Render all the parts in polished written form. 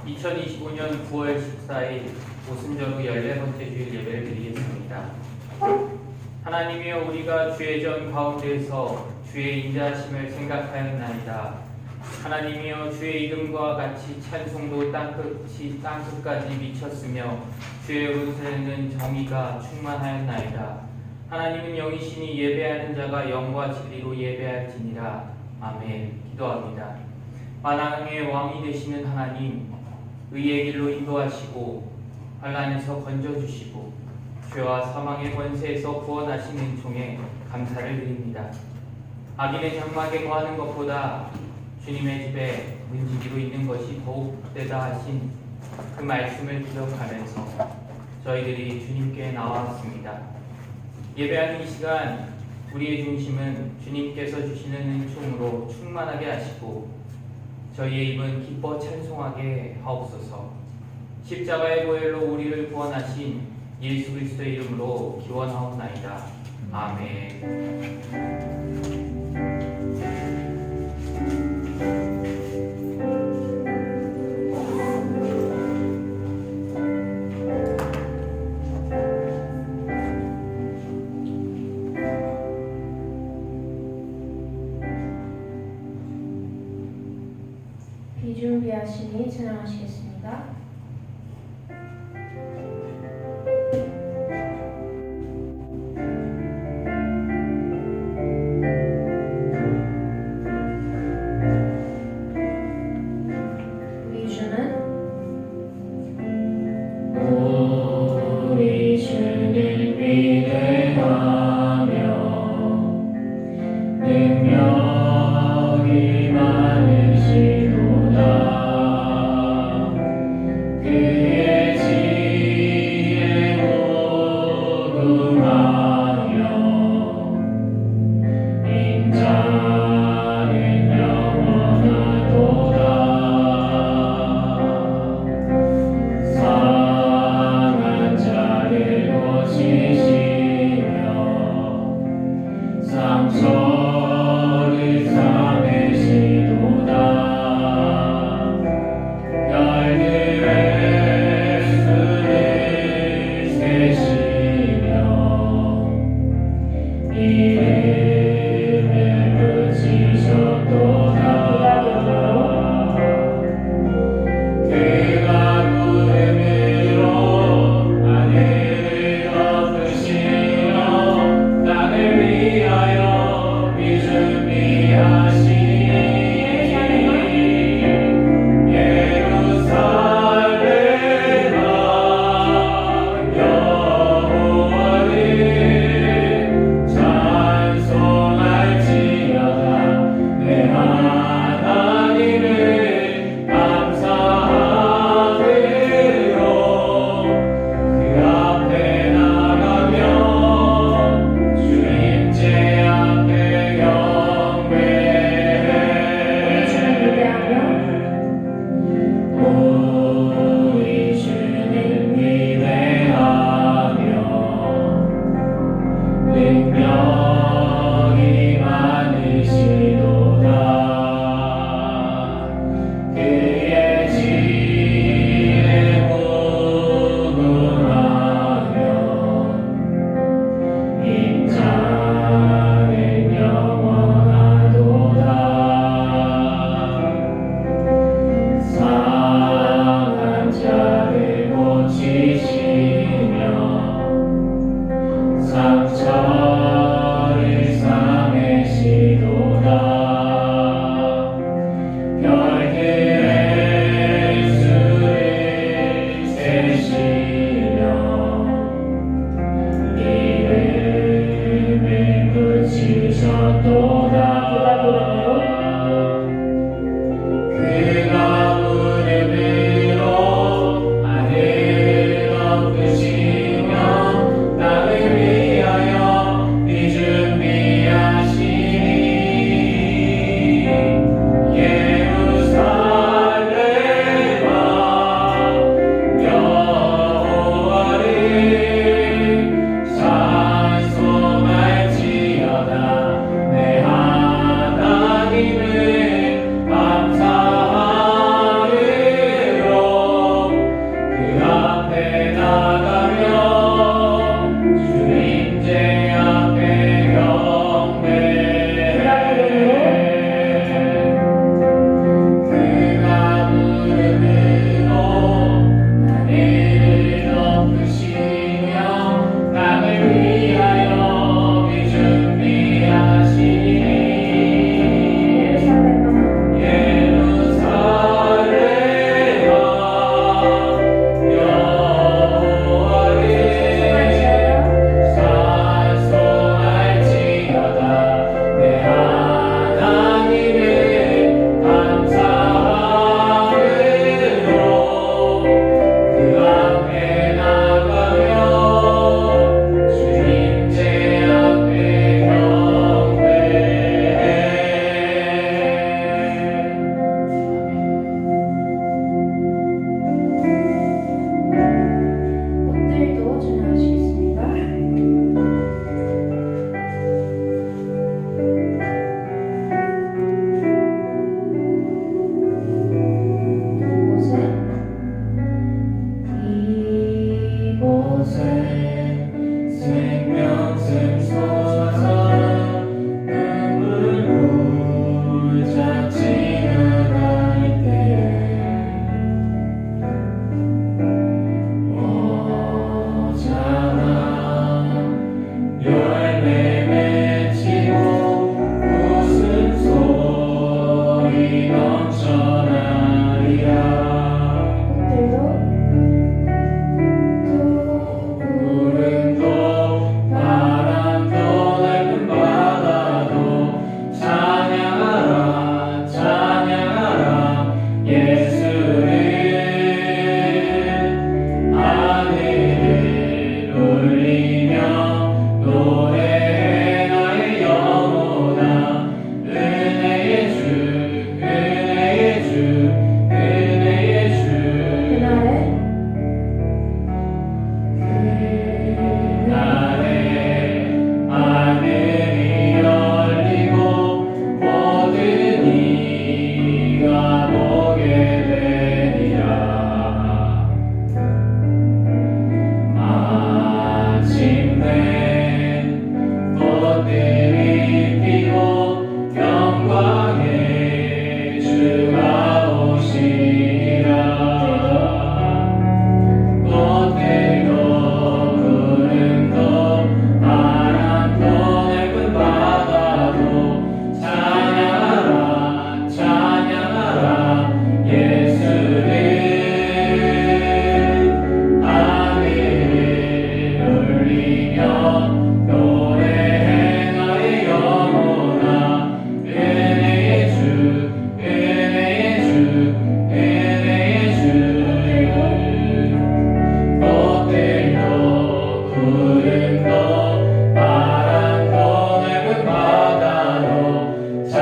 2025년 9월 14일 오순절후 14번째 주일 예배를 드리겠습니다. 하나님이여, 우리가 주의 전 가운데에서 주의 인자하심을 생각하였나이다. 하나님이여, 주의 이름과 같이 찬송도 땅끝까지 미쳤으며 주의 오른손에는 정의가 충만하였나이다. 하나님은 영이시니 예배하는 자가 영과 진리로 예배할지니라. 아멘. 기도합니다. 만왕의 왕이 되시는 하나님, 의의 길로 인도하시고 환난에서 건져주시고 죄와 사망의 권세에서 구원하신 은총에 감사를 드립니다. 악인의 장막에 거하는 것보다 주님의 집에 문지기로 있는 것이 더욱 복되다 하신 그 말씀을 기억하면서 저희들이 주님께 나왔습니다. 예배하는 이 시간 우리의 중심은 주님께서 주시는 은총으로 충만하게 하시고 저희의 입은 기뻐 찬송하게 하옵소서. 십자가의 보혈로 우리를 구원하신 예수 그리스도의 이름으로 기원하옵나이다. 아멘. 비준비하시니 찬양하시겠습니다. 우리 주님 위대하며 능력이 많으시도다.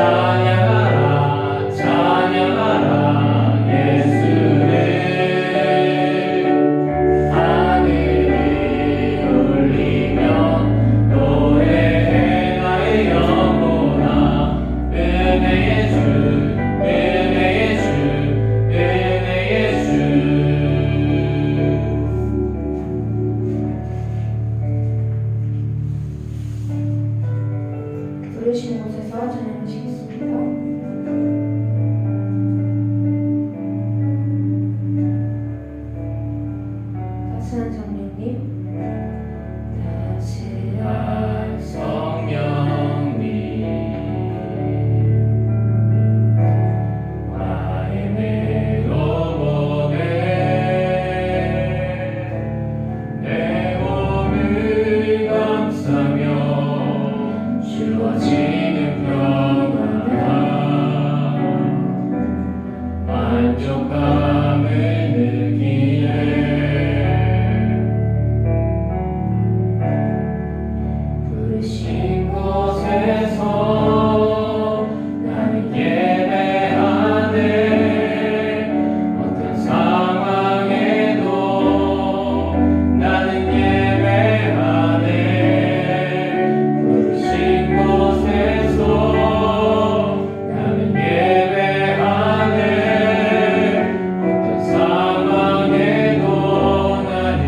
찬양하라 찬양하라 예수를 하늘이 울리며 노래해 나의 영혼아 은혜의 주 은혜의 주 은혜의 주 부르신 곳에서 찬양하시겠습니다. 따스한 성령님, 따스한 성령님 마음으로 보내 내 몸을 감싸며 주어지는 평안과 만족함을 느끼네 부르신 곳에서 나는 예배하네 어떤 상황에도 나는 예배하네 부르신 곳에서 나는 예배하네 어떤 상황에도 나는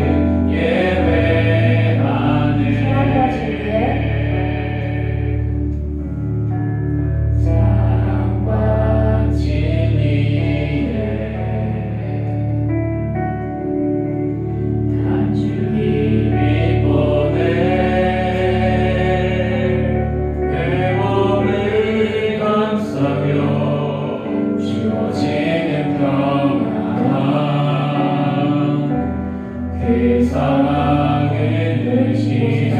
예배하네 사랑과 진리에 단축이 빛보내 내 몸을 감싸며 주어지는 평안 그 사랑을 느끼네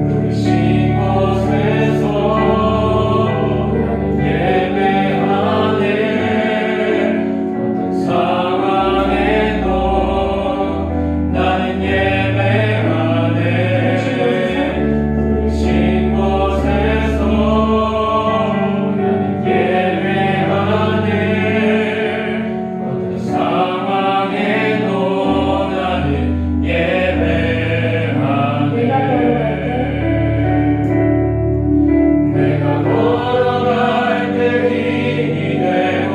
부르신 곳에서 나는 예배하네 어떤 상황에도 나는 예배하네 부르신 곳에서 나는 예배하네 어떤 상황에도 나는 예배하네 내가 걸어갈 때 힘이 되고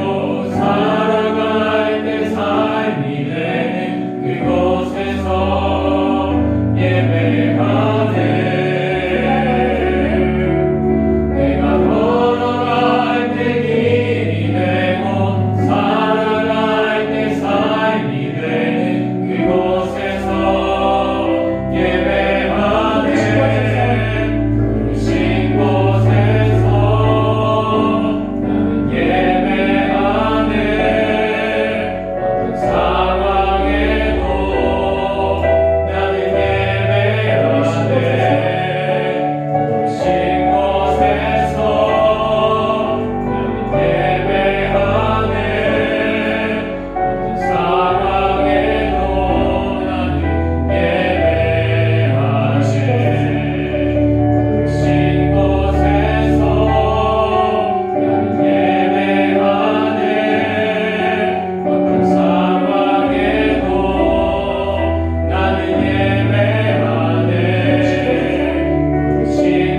살아갈 때 삶이 되는 그곳에서 예배하네 내가 걸어갈 때 길이 되고 살아갈 때 삶이 되는 그곳에서 예배하네 부르신 곳에서 나는 예배하네 어떤 상황에도 나는 예배하네 부르신 곳에서 나는 예배하네 어떤 상황에도 나는 예배하네 부르신 곳에서 나는 예배하네 어떤 상황에도 나는 예배하네 부르신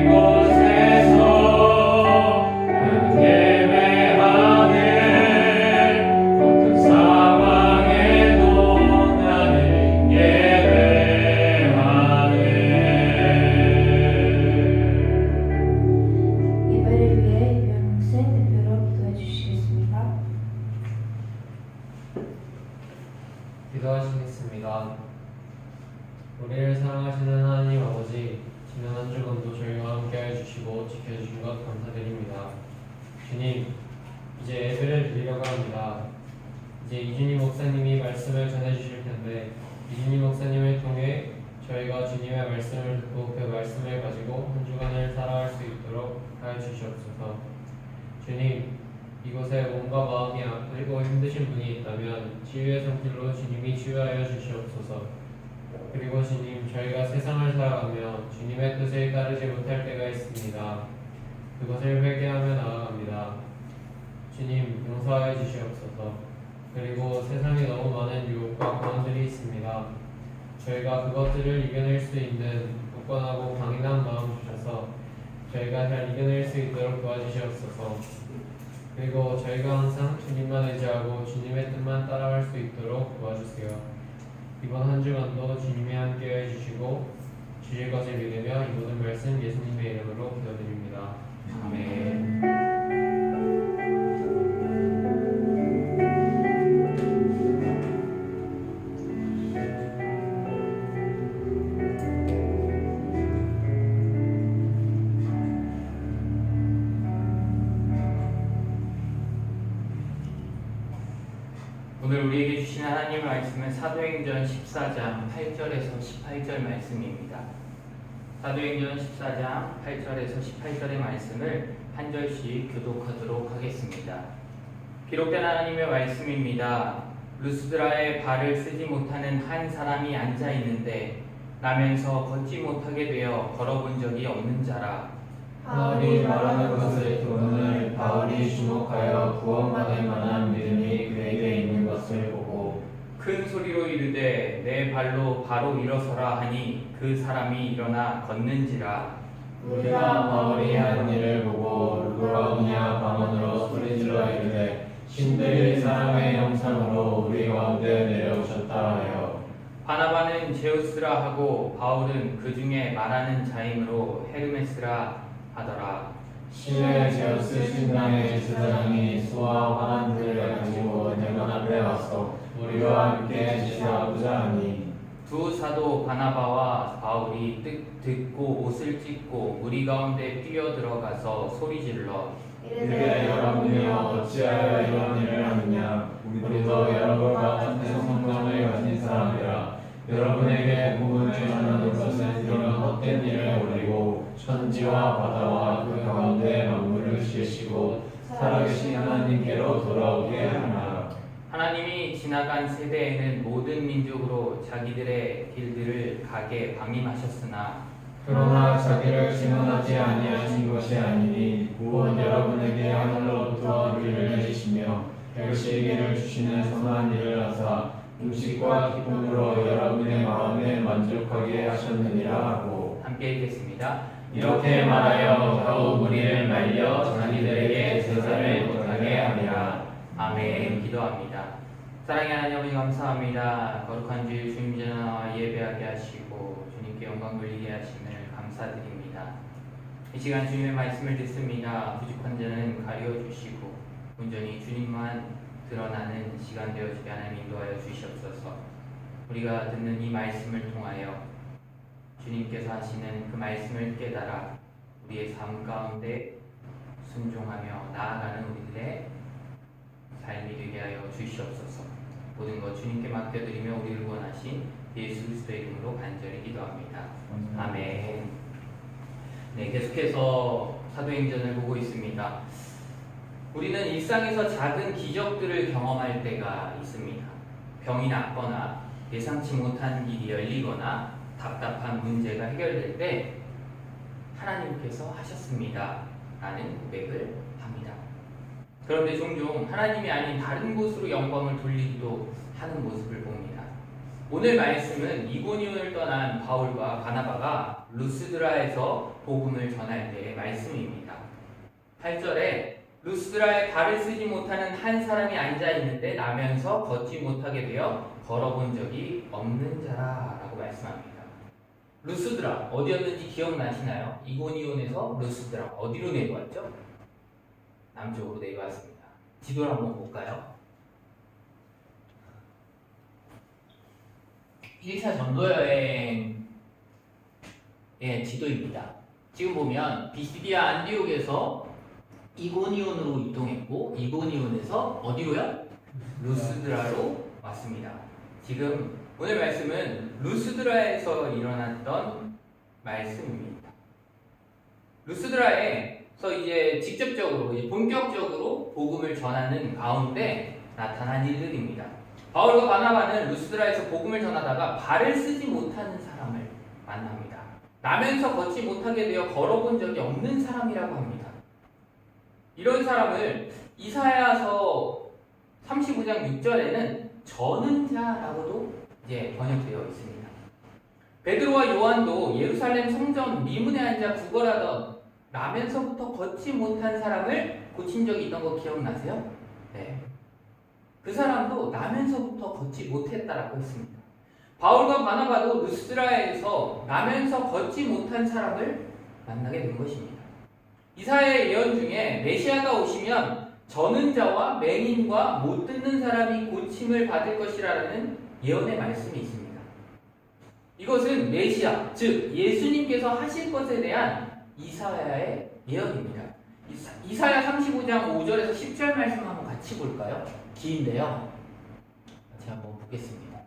곳에서 나는 예배하네 어떤 상황에도 나는 예배하네 예배를 위해 유한 학생 대표로 기도해 주시겠습니다. 기도하시겠습니다. 우리를 사랑하시는 하나님 아버지, 지난 한 주간도 저희와 함께해 주시고 지켜주신 것 감사드립니다. 주님, 이제 예배를 드리려고 합니다. 이제 이준희 목사님이 말씀을 전해주실 텐데 이준희 목사님을 통해 저희가 주님의 말씀을 듣고 그 말씀을 가지고 한 주간을 살아갈 수 있도록 하여 주시옵소서. 주님, 이곳에 몸과 마음이 아프고 힘드신 분이 있다면 치유의 손길로 주님이 치유하여 주시옵소서. 그리고 주님, 저희가 세상을 살아가며 주님의 뜻을 따르지 못할 때가 있습니다. 그것을 회개하며 나아갑니다. 주님, 용서하여 주시옵소서. 그리고 세상에 너무 많은 유혹과 고난들이 있습니다. 저희가 그것들을 이겨낼 수 있는 굳건하고 강인한 마음 주셔서 저희가 잘 이겨낼 수 있도록 도와주시옵소서. 그리고 저희가 항상 주님만 의지하고 주님의 뜻만 따라갈 수 있도록 도와주세요. 이번 한 주간도 주님이 함께해 주시고 주실 것을 믿으며 이 모든 말씀 예수님의 이름으로 기도드립니다. 아멘. 오늘 우리에게 주신 하나님의 말씀은 사도행전 14장 8절에서 18절 말씀입니다. 사도행전 14장 8절에서 18절의 말씀을 한 절씩 교독하도록 하겠습니다. 기록된 하나님의 말씀입니다. 루스드라에 발을 쓰지 못하는 한 사람이 앉아 있는데 나면서 걷지 못하게 되어 걸어본 적이 없는 자라. 바울이 말하는 것을 듣고는 바울이 주목하여 구원받을 만한 믿음이 그에게 있는 것을 보고 큰 소리로 이르되 내 발로 바로 일어서라 하니 그 사람이 일어나 걷는지라. 우리가 바울이 한 일을 보고 루가오냐 방언으로 소리질러 이르되 신들이 사람의 형상으로 우리 가운데 내려오셨다 하여 바나바는 제우스라 하고 바울은 그 중에 말하는 자이므로 헤르메스라 하더라. 실내 제우스 신당의 제사장이 수와 환한들을 가지고 대만 앞에 와서 우리와 함께 제사하고자 하니 두 사도 바나바와 바울이 듣고 옷을 찢고 무리 가운데 뛰어들어가서 소리질러 이르되 여러분이여 어찌하여 이런 일을 하느냐 우리도 여러분과 같은 성령을 가진 사람이라 여러분에게 복음을 전하는 것은 이런 헛된 일을 올리고 천지와 바다와 그 가운데 만물을 지으시고 살아계신 하나님께로 돌아오게 하나. 하나님이 지나간 세대에는 모든 민족으로 자기들의 길들을 가게 방임하셨으나 그러나 자기를 증언하지 아니하신 것이 아니니 곧 여러분에게 하늘로부터 우리를 내리시며 별시기를 주시는 선한 일을 하사 음식과 기쁨으로 여러분의 마음에 만족하게 하셨느니라 하고 함께 읽겠습니다. 이렇게 말하여 더욱 우리를 말려 자기들에게 제사를 못하게 하리라. 아멘. 기도합니다. 사랑의 하나님 아버지 감사합니다. 거룩한 주일 주님 전화 예배하게 하시고 주님께 영광 돌리게 하심을 감사드립니다. 이 시간 주님의 말씀을 듣습니다. 부족한 자는 가려 주시고 온전히 주님만 드러나는 시간 되어지게 하나님 인도하여 주시옵소서. 우리가 듣는 이 말씀을 통하여 주님께서 하시는 그 말씀을 깨달아 우리의 삶 가운데 순종하며 나아가는 우리들의 삶이 되게 하여 주시옵소서. 모든 것 주님께 맡겨드리며 우리를 구원하신 예수 그리스도의 이름으로 간절히 기도합니다. 아멘. 네, 계속해서 사도행전을 보고 있습니다. 우리는 일상에서 작은 기적들을 경험할 때가 있습니다. 병이 낫거나 예상치 못한 일이 열리거나 답답한 문제가 해결될 때 하나님께서 하셨습니다 라는 고백을 합니다. 그런데 종종 하나님이 아닌 다른 곳으로 영광을 돌리기도 하는 모습을 봅니다. 오늘 말씀은 이고니온을 떠난 바울과 바나바가 루스드라에서 복음을 전할 때의 말씀입니다. 8절에 루스드라에 발을 쓰지 못하는 한 사람이 앉아 있는데 나면서 걷지 못하게 되어 걸어본 적이 없는 자라 라고 말씀합니다. 루스드라 어디였는지 기억나시나요? 이고니온에서 루스드라 어디로 내려왔죠? 남쪽으로 내려왔습니다. 지도를 한번 볼까요? 1차 전도여행의 지도입니다. 지금 보면 비시디아 안디옥에서 이고니온으로 이동했고 이고니온에서 어디로요? 루스드라로 왔습니다. 지금 오늘 말씀은 루스드라에서 일어났던 말씀입니다. 루스드라에서 이제 직접적으로 본격적으로 복음을 전하는 가운데 나타난 일들입니다. 바울과 바나바는 루스드라에서 복음을 전하다가 발을 쓰지 못하는 사람을 만납니다. 나면서 걷지 못하게 되어 걸어본 적이 없는 사람이라고 합니다. 이런 사람을 이사야서 35장 6절에는 전능자라고도 이제 번역되어 있습니다. 베드로와 요한도 예루살렘 성전 미문에 앉아 구걸하던 라면서부터 걷지 못한 사람을 고친 적이 있던 거 기억나세요? 네. 그 사람도 나면서부터 걷지 못했다라고 했습니다. 바울과 바나바도 루스드라에서 나면서 걷지 못한 사람을 만나게 된 것입니다. 이사야의 예언 중에 메시아가 오시면 저는 자와 맹인과 못 듣는 사람이 고침을 받을 것이라는 예언의 말씀이 있습니다. 이것은 메시아, 즉 예수님께서 하실 것에 대한 이사야의 예언입니다. 이사야 35장 5절에서 10절 말씀 한번 같이 볼까요? 긴데요. 같이 한번 보겠습니다.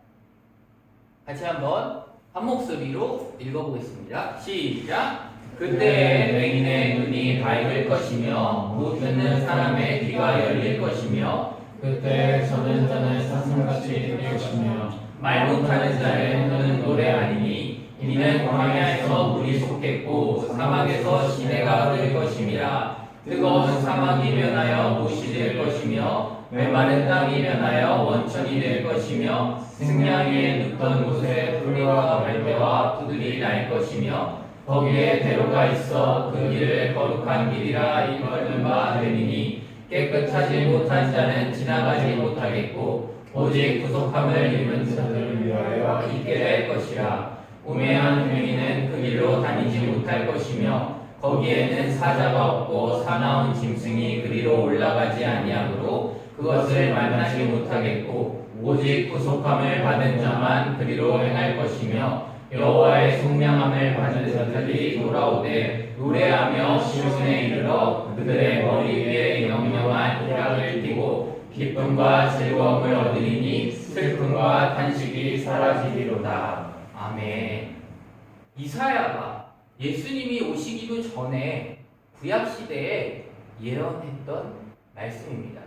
같이 한번 한 목소리로 읽어보겠습니다. 시작! 그때 맹인의 눈이 밝을 것이며 못 듣는 사람의 귀가 열릴 것이며 그때 저는 자는 사슴같이 뛸 것이며 말 못하는 자의 눈은 노래하리니 이는 광야에서 물이 솟겠고 사막에서 시내가 흐를 것임이라. 뜨거운 사막이 변하여 못이 될 것이며 메마른 땅이 변하여 원천이 될 것이며 승냥이에 눕던 곳에 풀과 갈대와 푸들이 날 것이며 거기에 대로가 있어 그 길을 거룩한 길이라 일컬는 바 되리니 깨끗하지 못한 자는 지나가지 못하겠고 오직 구속함을 입은 자들을 위하여 있게 될 것이라. 우매한 맹인은 그 길로 다니지 못할 것이며 거기에는 사자가 없고 사나운 짐승이 그리로 올라가지 아니하므로 그것을 만나지 못하겠고 오직 구속함을 받은 자만 그리로 행할 것이며 여호와의 속량함을 받은 자들이 돌아오되 노래하며 시온에 이르러 그들의 머리 위에 영영한 희락을 띠고 기쁨과 즐거움을 얻으리니 슬픔과 탄식이 사라지리로다. 아멘. 이사야가 예수님이 오시기도 전에 구약시대에 예언했던 말씀입니다.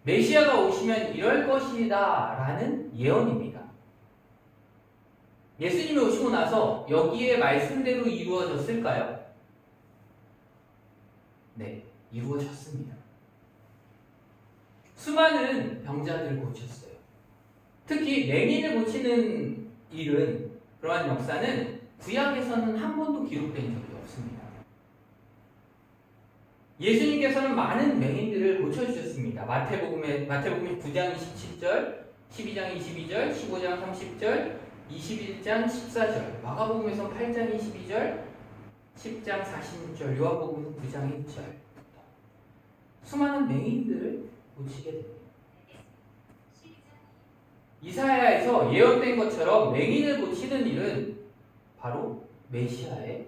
메시아가 오시면 이럴 것이다 라는 예언입니다. 예수님이 오시고 나서 여기에 말씀대로 이루어졌을까요? 네, 이루어졌습니다. 수많은 병자들을 고쳤어요. 특히 맹인을 고치는 일은, 그러한 역사는 구약에서는 한 번도 기록된 적이 없습니다. 예수님께서는 많은 맹인들을 고쳐주셨습니다. 마태복음 9장 27절, 12장 22절, 15장 30절, 21장 14절, 마가복음에서 8장 22절, 10장 46절, 요한복음에서 9장 1절. 수많은 맹인들을 고치게 됩니다. 이사야에서 예언된 것처럼 맹인을 고치는 일은 바로 메시아의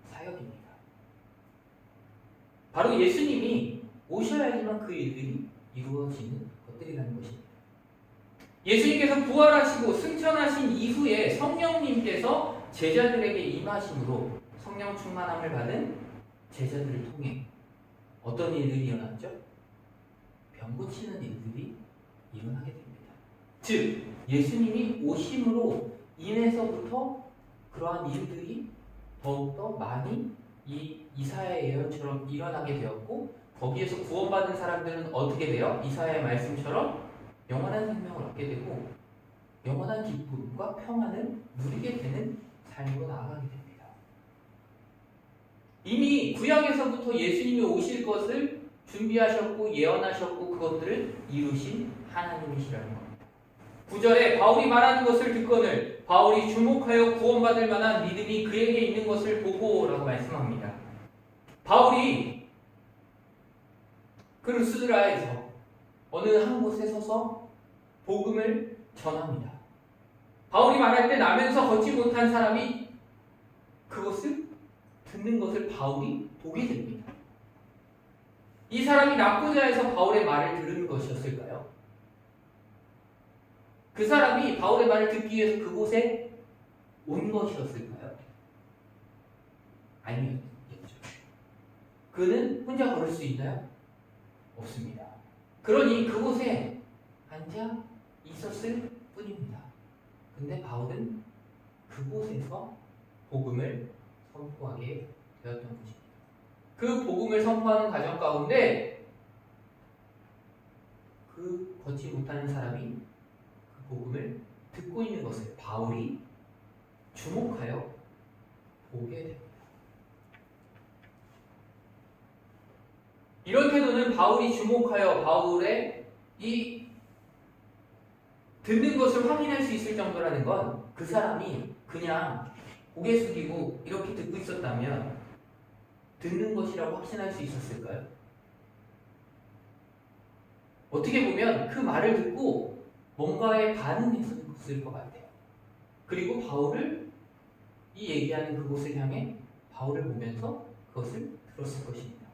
사역입니다. 바로 예수님이 오셔야지만 그 일들이 이루어지는 것들이라는 것입니다. 예수님께서 부활하시고 승천하신 이후에 성령님께서 제자들에게 임하심으로 성령 충만함을 받은 제자들을 통해 어떤 일들이 일어났죠? 병 고치는 일들이 일어나게 됩니다. 즉 예수님이 오심으로 인해서부터 그러한 일들이 더욱더 많이 이 이사야의 예언처럼 일어나게 되었고, 거기에서 구원받은 사람들은 어떻게 돼요? 이사야의 말씀처럼 영원한 생명을 얻게 되고 영원한 기쁨과 평안을 누리게 되는 삶으로 나아가게 됩니다. 이미 구약에서부터 예수님이 오실 것을 준비하셨고 예언하셨고 그것들을 이루신 하나님이시라는 겁니다. 9절에 바울이 말하는 것을 듣거늘 바울이 주목하여 구원받을 만한 믿음이 그에게 있는 것을 보고라고 말씀합니다. 바울이 그 루스드라에서 어느 한 곳에 서서 복음을 전합니다. 바울이 말할 때 나면서 걷지 못한 사람이 그것을 듣는 것을 바울이 보게 됩니다. 이 사람이 낙고자에서 바울의 말을 들은 것이었을까요? 그 사람이 바울의 말을 듣기 위해서 그곳에 온 것이었을까요? 아니었겠죠. 그는 혼자 걸을 수 있나요? 없습니다. 그러니 그곳에 앉아 있었을 뿐입니다. 근데 바울은 그곳에서 복음을 선포하게 되었던 것입니다. 그 복음을 선포하는 과정 가운데 그 걷지 못하는 사람이 그 복음을 듣고 있는 것을 바울이 주목하여 보게 됩니다. 이런 태도는 바울이 주목하여 바울의 이 듣는 것을 확인할 수 있을 정도라는 건 그 사람이 그냥 고개 숙이고 이렇게 듣고 있었다면 듣는 것이라고 확신할 수 있었을까요? 어떻게 보면 그 말을 듣고 뭔가에 반응했을 것 같아요. 그리고 바울을 이 얘기하는 그곳을 향해 바울을 보면서 그것을 들었을 것입니다.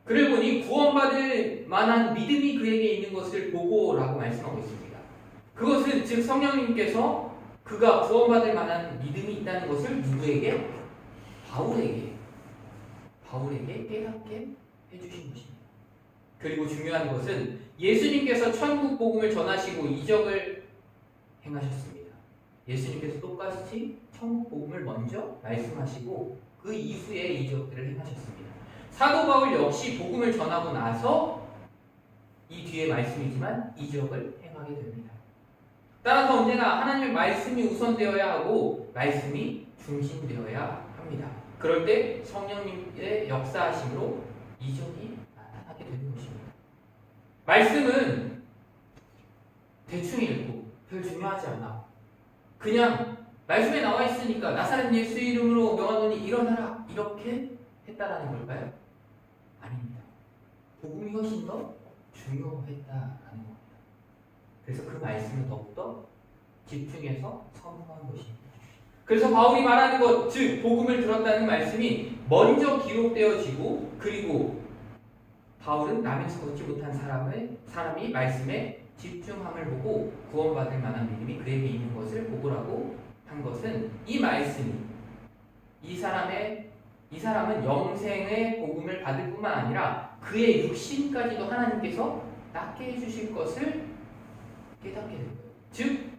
그를 보니 구원받을 만한 믿음이 그에게 있는 것을 보고라고 말씀하고 있습니다. 그것은 즉 성령님께서 그가 구원받을 만한 믿음이 있다는 것을 누구에게? 바울에게 깨닫게 해주신 것입니다. 그리고 중요한 것은 예수님께서 천국 복음을 전하시고 이적을 행하셨습니다. 예수님께서 똑같이 천국 복음을 먼저 말씀하시고 그 이후에 이적들을 행하셨습니다. 사도 바울 역시 복음을 전하고 나서 이 뒤에 말씀이지만 이적을 행하게 됩니다. 따라서 언제나 하나님의 말씀이 우선되어야 하고 말씀이 중심되어야 합니다. 그럴 때 성령님의 역사하심으로 이적이 나타나게 되는 것입니다. 말씀은 대충 읽고 별 중요하지 않아. 그냥 말씀에 나와 있으니까 나사렛 예수 이름으로 명하노니 일어나라 이렇게 했다라는 걸까요? 아닙니다. 복음이 훨씬 더 중요했다라는 겁니다. 그래서 그 말씀을 더욱더 집중해서 선포한 것입니다. 그래서 바울이 말하는 것, 즉 복음을 들었다는 말씀이 먼저 기록되어지고 그리고 바울은 남에서 걷지 못한 사람이 말씀에 집중함을 보고 구원받을 만한 믿음이 그에게 있는 것을 보고라고 한 것은 이 말씀이 이 사람은 영생의 복음을 받을 뿐만 아니라 그의 육신까지도 하나님께서 낫게 해주실 것을 깨닫게 된 거예요. 즉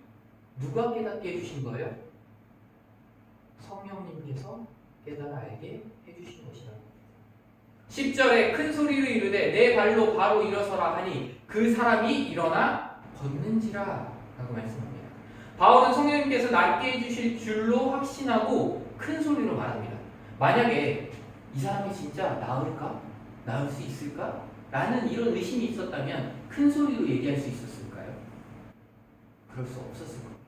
누가 깨닫게 해주신 거예요? 성령님께서 깨달아 알게 해주신 것이라는 겁니다. 10절에 큰 소리로 이르되 내 발로 바로 일어서라 하니 그 사람이 일어나 걷는지라 라고 말씀합니다. 바울은 성령님께서 낫게 해주실 줄로 확신하고 큰 소리로 말합니다. 만약에 이 사람이 진짜 나을까? 나을 수 있을까? 라는 이런 의심이 있었다면 큰 소리로 얘기할 수 있었을까요? 그럴 수 없었을 겁니다.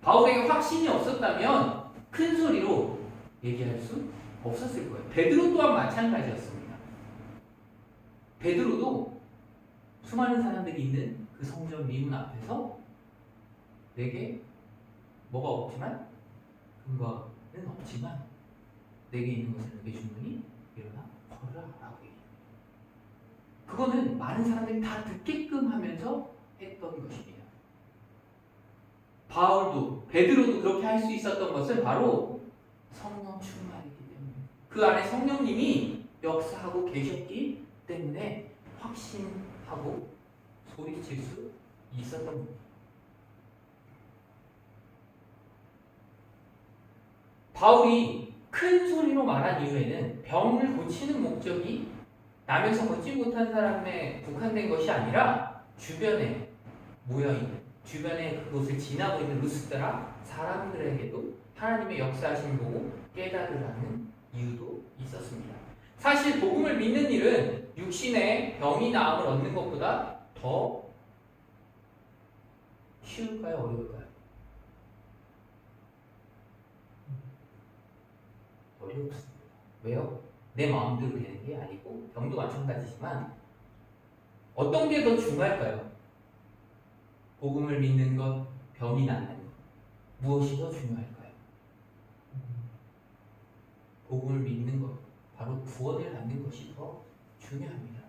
바울에게 확신이 없었다면 큰 소리로 얘기할 수 없었을 거예요. 베드로 또한 마찬가지였습니다. 베드로도 수많은 사람들이 있는 그 성전 미문 앞에서 내게 뭐가 없지만 근거는 없지만 내게 있는 것을 내게 주노니 일어나 걸으라 라고 얘기합니다. 그거는 많은 사람들이 다 듣게끔 하면서 했던 것입니다. 바울도 베드로도 그렇게 할 수 있었던 것은 바로 성령 충만이기 때문에 그 안에 성령님이 역사하고 계셨기 때문에 확신하고 소리칠 수 있었던 겁니다. 바울이 큰 소리로 말한 이유에는 병을 고치는 목적이 남에서 걷지 못한 사람에 국한된 것이 아니라 주변에 모여있는 주변에 그곳을 지나고 있는 루스드라 사람들에게도 하나님의 역사하심을 보고 깨달으라는 이유도 있었습니다. 사실 복음을 믿는 일은 육신의 병이 나음을 얻는 것보다 더 쉬울까요? 어려울까요? 어렵습니다. 왜요? 내 마음대로 되는 게 아니고 병도 마찬가지지만 어떤 게 더 중요할까요? 복음을 믿는 것, 병이 낫는 것 무엇이 더 중요할까요? 복음을 믿는 것, 바로 구원을 받는 것이 더 중요합니다.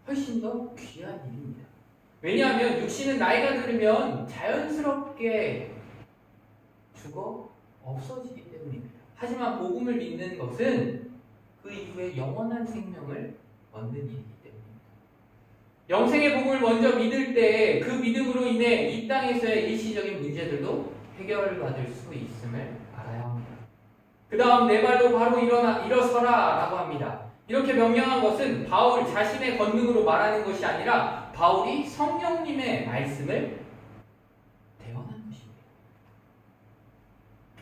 훨씬 더 귀한 일입니다. 왜냐하면 육신은 나이가 들으면 자연스럽게 죽어 없어지기 때문입니다. 하지만 복음을 믿는 것은 그 이후에 영원한 생명을 얻는 일이기 때문입니다. 영생의 복음을 먼저 믿을 때 그 믿음으로 인해 이 땅에서의 일시적인 문제들도 해결받을 수 있음을 알아야 합니다. 그 다음 네 발로 바로 일어서라 라고 합니다. 이렇게 명령한 것은 바울 자신의 권능으로 말하는 것이 아니라 바울이 성령님의 말씀을 대언한 것입니다.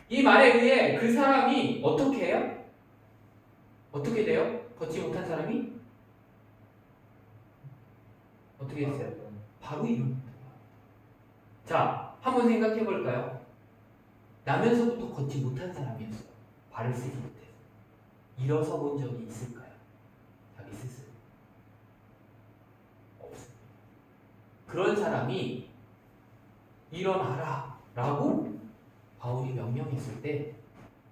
이 말에 의해 그 사람이 어떻게 해요? 어떻게 돼요? 걷지 못한 사람이? 어떻게 됐어요? 바로 일어납니다. 자, 한번 생각해 볼까요? 나면서부터 걷지 못한 사람이었어요. 발을 쓰지 못해서. 일어서 본 적이 있을까요? 자기 스스로. 없습니다. 그런 사람이 일어나라 라고 바울이 명령했을 때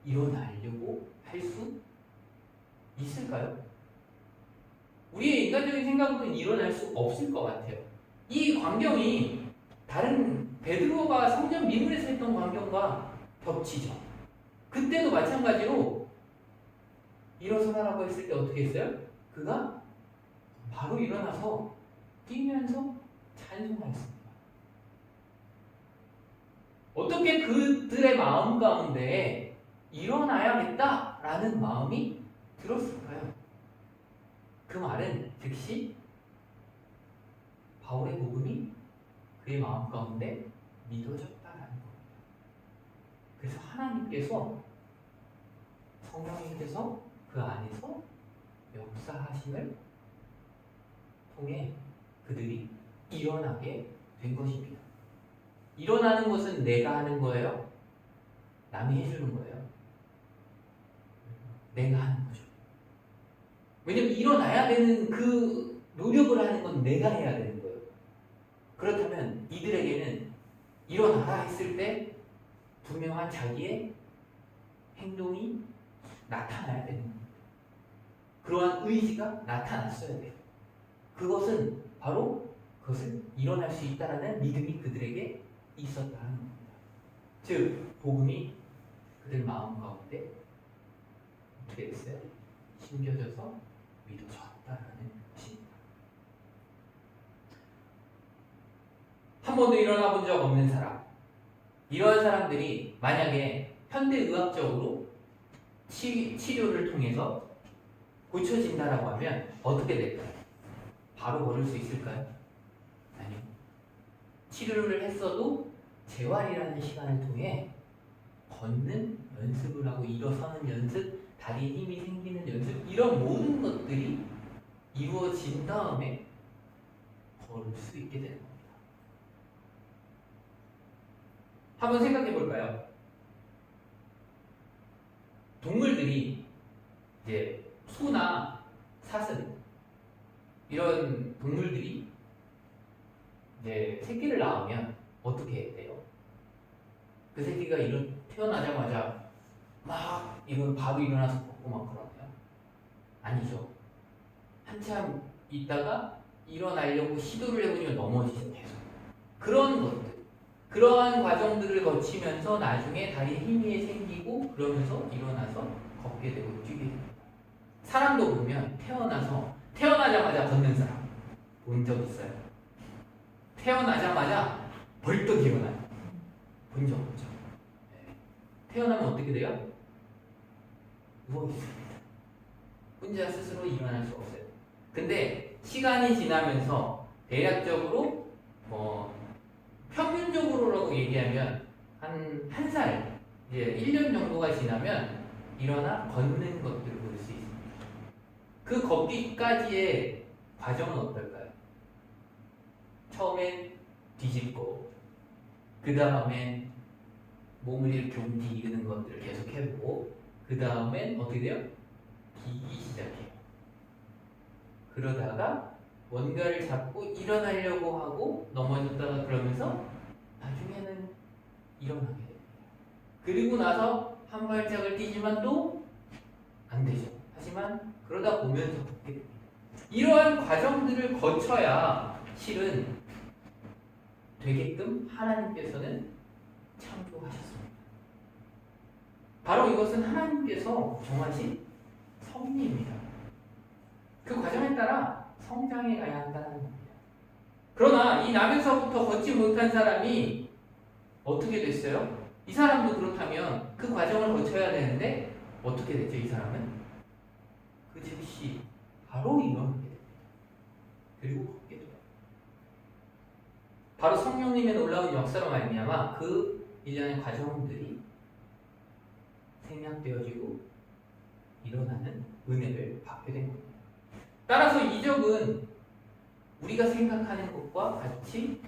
일어나려고 할 수 있을까요? 우리의 인간적인 생각으로는 일어날 수 없을 것 같아요. 이 광경이 다른 베드로가 성전 미문에서 했던 광경과 겹치죠. 그때도 마찬가지로 일어서라라고 했을 때 어떻게 했어요? 그가 바로 일어나서 뛰면서 찬송하였습니다. 어떻게 그들의 마음 가운데 일어나야겠다라는 마음이 들었을까요? 그 말은 즉시 바울의 복음이 그의 마음 가운데 믿어졌다라는 겁니다. 그래서 하나님께서 성령님께서 그 안에서 역사하심을 통해 그들이 일어나게 된 것입니다. 일어나는 것은 내가 하는 거예요? 남이 해주는 거예요? 내가 하는 거죠. 왜냐면 일어나야 되는 그 노력을 하는 건 내가 해야 되는 거예요. 그렇다면 이들에게는 일어나라 했을 때 분명한 자기의 행동이 나타나야 되는 겁니다. 그러한 의지가 나타났어야 돼요. 그것은 바로 그것을 일어날 수 있다는 믿음이 그들에게 있었다는 겁니다. 즉 복음이 그들 마음 가운데 어떻게 됐어요? 심겨져서 믿어졌다는 것입니다. 한 번도 일어나 본 적 없는 사람, 이러한 사람들이 만약에 현대의학적으로 치료를 통해서 고쳐진다라고 하면 어떻게 될까요? 바로 걸을 수 있을까요? 아니요. 치료를 했어도 재활이라는 시간을 통해 걷는 연습을 하고 일어서는 연습, 다리에 힘이 생기는 연습, 이런 모든 것들이 이루어진 다음에 걸을 수 있게 되는 겁니다. 한번 생각해 볼까요? 동물들이 이제 소나 사슴 이런 동물들이 이제 새끼를 낳으면 어떻게 돼요? 그 새끼가 태어나자마자 막 바로 일어나서 걷고 막 그러나요? 아니죠. 한참 있다가 일어나려고 시도를 해보면 넘어지죠. 계속. 그런 것들, 그러한 과정들을 거치면서 나중에 다리에 힘이 생기고 그러면서 일어나서 걷게 되고 뛰게 됩니다. 사람도 보면 태어나자마자 걷는 사람 본 적 있어요? 태어나자마자 벌떡 일어나요. 본 적 없죠. 네. 태어나면 어떻게 돼요? 누워 있습니다. 혼자 스스로 일어날 수 없어요. 근데 시간이 지나면서 대략적으로 평균적으로라고 얘기하면 한 살, 이제 1년 정도가 지나면 일어나 걷는 것들을 볼 수 있습니다. 그 걷기까지의 과정은 어떨까요? 처음엔 뒤집고 그 다음엔 몸을 이렇게 움직이는 것들을 계속 해보고 그 다음엔 어떻게 돼요? 기기 시작해요. 그러다가 뭔가를 잡고 일어나려고 하고 넘어졌다가 그러면서 나중에는 일어나게 됩니다. 그리고 나서 한 발짝을 뛰지만 또 안 되죠. 하지만 그러다 보면서 걷게 됩니다. 이러한 과정들을 거쳐야 실은 되게끔 하나님께서는 창조하셨습니다. 바로 이것은 하나님께서 정하신 섭리입니다. 그 과정에 따라 성장해 가야 한다는 겁니다. 그러나 이 나면서부터 걷지 못한 사람이 어떻게 됐어요? 이 사람도 그렇다면 그 과정을 거쳐야 되는데 어떻게 됐죠? 이 사람은 그 즉시 바로 일어나게 됩니다. 그리고 걷게 돼요. 바로 성령님의 놀라운 역사로 말미암아 그 일련의 과정들이 생략되어지고 일어나는 은혜를 받게 된 겁니다. 따라서 이적은 우리가 생각하는 것과 같이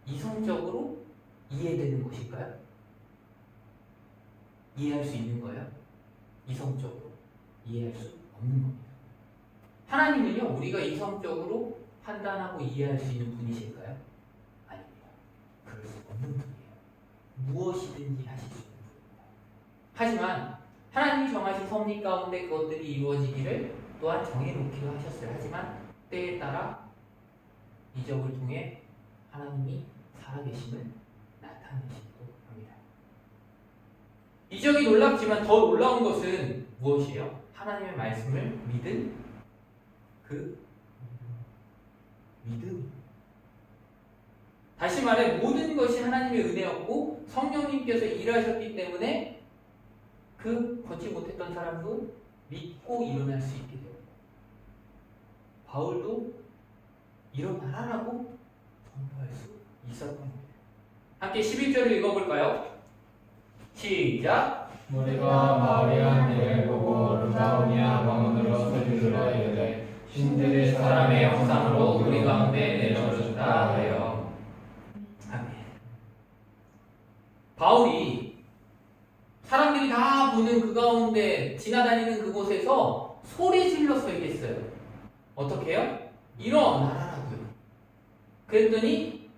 이성적으로 이해되는 것일까요? 이해할 수 있는 거예요? 이성적으로 이해할 수 없는 겁니다. 하나님은요, 우리가 이성적으로 판단하고 이해할 수 있는 분이실까요? 아닙니다. 그럴 수 없는 분이에요. 무엇이든지 하실 수 있는 분입니다. 하지만 하나님이 정하신 섭리 가운데 그것들이 이루어지기를 또한 정해놓기도 하셨어요. 하지만 때에 따라 이적을 통해 하나님이 살아계심을 나타내시기도 합니다. 이적이 놀랍지만 더 놀라운 것은 무엇이에요? 하나님의 말씀을 믿은 그 믿음. 다시 말해 모든 것이 하나님의 은혜였고 성령님께서 일하셨기 때문에 그 걷지 못했던 사람도 믿고 일어날 수 있게 됩니다. 바울도 일어나라고 선포할 수 있었던 겁니다. 함께 11절을 읽어볼까요? 시작! 우리가 마을이 한 일을 보고 루가오니아 방언으로 소리질러 이르되 신들이 사람의 형상으로 우리 가운데 내려오셨다 하여. 아멘. 바울이 사람들이 다 보는 그 가운데 지나다니는 그곳에서 소리 질러서 얘기했어요. 어떻게 해요? 일어나라고요. 그랬더니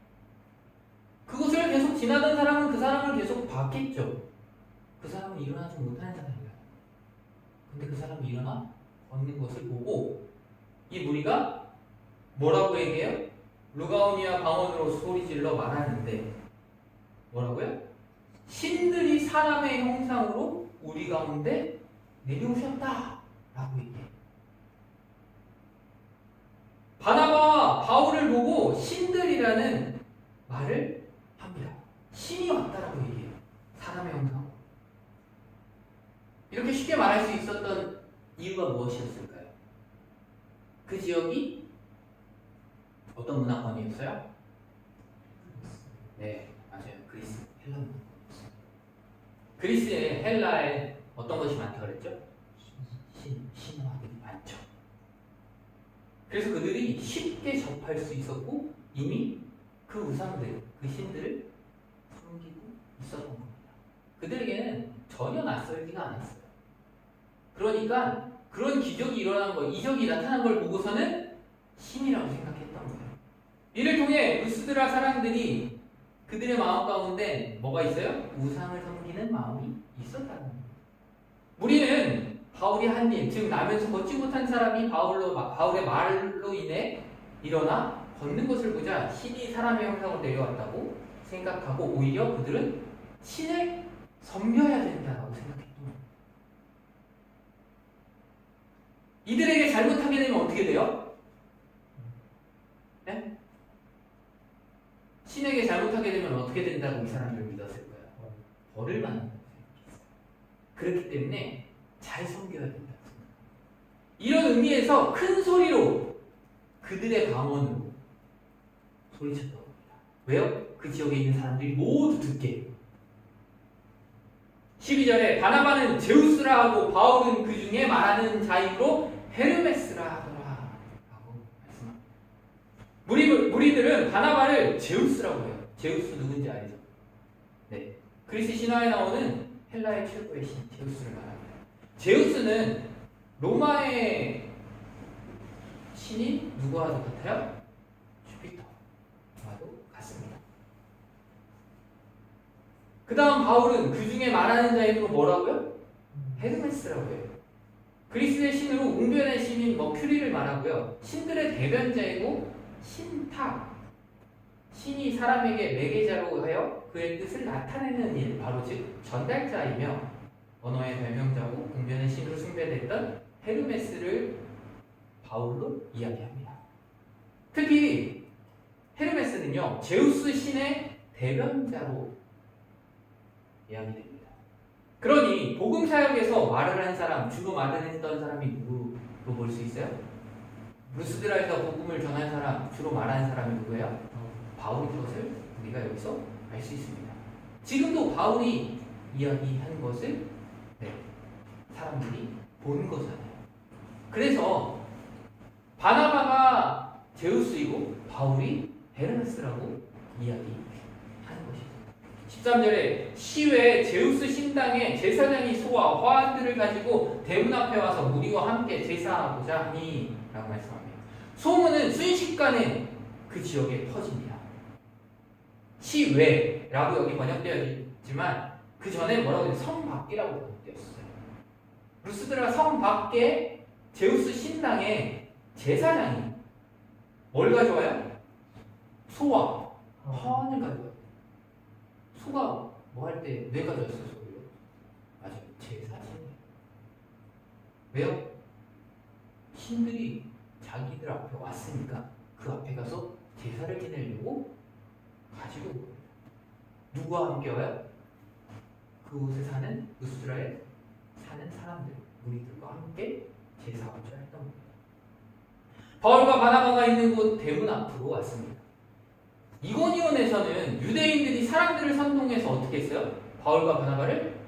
그곳을 계속 지나던 사람은 그 사람을 계속 봤겠죠. 그 사람은 일어나지 못하는 사람이에요. 근데 그 사람이 일어나 걷는 것을 보고 이 무리가 뭐라고 얘기해요? 루가오니아 방언으로 소리질러 말하는데 뭐라고요? 신들이 사람의 형상으로 우리 가운데 내려오셨다 라고 얘기해요. 바나바와 바울을 보고 신들이라는 말을 합니다. 신이 왔다라고 얘기해요. 사람의 형상으로. 이렇게 쉽게 말할 수 있었던 이유가 무엇이었을까요? 그 지역이 어떤 문화권이었어요? 네, 맞아요. 그리스, 헬라 문화권이었어요. 그리스의 헬라에 어떤 것이 많다고 그랬죠? 신화들이 많죠. 그래서 그들이 쉽게 접할 수 있었고 이미 그 우상들, 그 신들을 섬기고 있었던 겁니다. 그들에게는 전혀 낯설지가 않았어요. 그러니까 그런 기적이 일어난 거, 이적이 나타난 걸 보고서는 신이라고 생각했던 거예요. 이를 통해 루스드라 사람들이 그들의 마음 가운데 뭐가 있어요? 우상을 섬기는 마음이 있었다는 거예요. 우리는 바울이 한 일, 즉 나면서 걷지 못한 사람이 바울의 말로 인해 일어나 걷는 것을 보자 신이 사람의 형상으로 내려왔다고 생각하고 오히려 그들은 신을 섬겨야 된다고 생각했던 거예요. 이들에게 잘못하게 되면 어떻게 돼요? 네? 신에게 잘못하게 되면 어떻게 된다고 이 사람들 믿었을까요? 벌을 받는다고 생각했어요. 그렇기 때문에 잘 섬겨야 된다고 생각합니다. 이런 의미에서 큰 소리로 그들의 방언으로 소리쳤던 겁니다. 왜요? 그 지역에 있는 사람들이 모두 듣게. 12절에 바나바는 제우스라 하고 바울은 그 중에 말하는 자이로 헤르메스라 하더라 라고 말씀합니다. 무리들은 바나바를 제우스라고 해요. 제우스 누군지 알죠? 네, 그리스 신화에 나오는 헬라의 최고의 신 제우스를 말합니다. 제우스는 로마의 신인 누구와도 같아요? 주피터와도 같습니다. 그 다음 바울은 그 중에 말하는 자이로 뭐라고요? 헤르메스라고 해요. 그리스의 신으로 웅변의 신인 머큐리를 말하고요. 신들의 대변자이고 신탁, 신이 사람에게 매개자로 하여 그의 뜻을 나타내는 일, 바로 즉 전달자이며 언어의 발명자고 웅변의 신으로 숭배됐던 헤르메스를 바울로 이야기합니다. 특히 헤르메스는요 제우스 신의 대변자로 이야기됩니다. 그러니 복음 사역에서 말을 한 사람, 주로 말을 했던 사람이 누구로 볼 수 있어요? 루스드라에서 복음을 전한 사람, 주로 말하는 사람이 누구예요? 바울인 것을 우리가 여기서 알 수 있습니다. 지금도 바울이 이야기한 것을 사람들이 보는 거잖아요. 그래서 바나바가 제우스이고 바울이 헤르메스라고 이야기하는 것이죠. 13절에 시외 제우스 신당의 제사장이 소와 화환들을 가지고 대문 앞에 와서 무리와 함께 제사하고자 하니 라고 말씀합니다. 소문은 순식간에 그 지역에 퍼집니다. 시외라고 여기 번역되어 있지만 그 전에 뭐라고 해요? 성 밖이라고 번역되었어요. 루스드라 성 밖에 제우스 신당의 제사장이 뭘 가져와요? 소와 화환을 가져와요. 소가 뭐 할 때 왜 가져왔어요? 소를? 맞아요. 제사신이에요. 왜요? 신들이 자기들 앞에 왔으니까 그 앞에 가서 제사를 지내려고 가지고 온 겁니다. 누구와 함께 와요? 그곳에 사는 루스드라에 사는 사람들, 무리들과 함께 제사하고자 했던 겁니다. 바울과 바나바가 있는 곳 대문 앞으로 왔습니다. 이고니온에서는 유대인들이 사람들을 선동해서 어떻게 했어요? 바울과 바나바를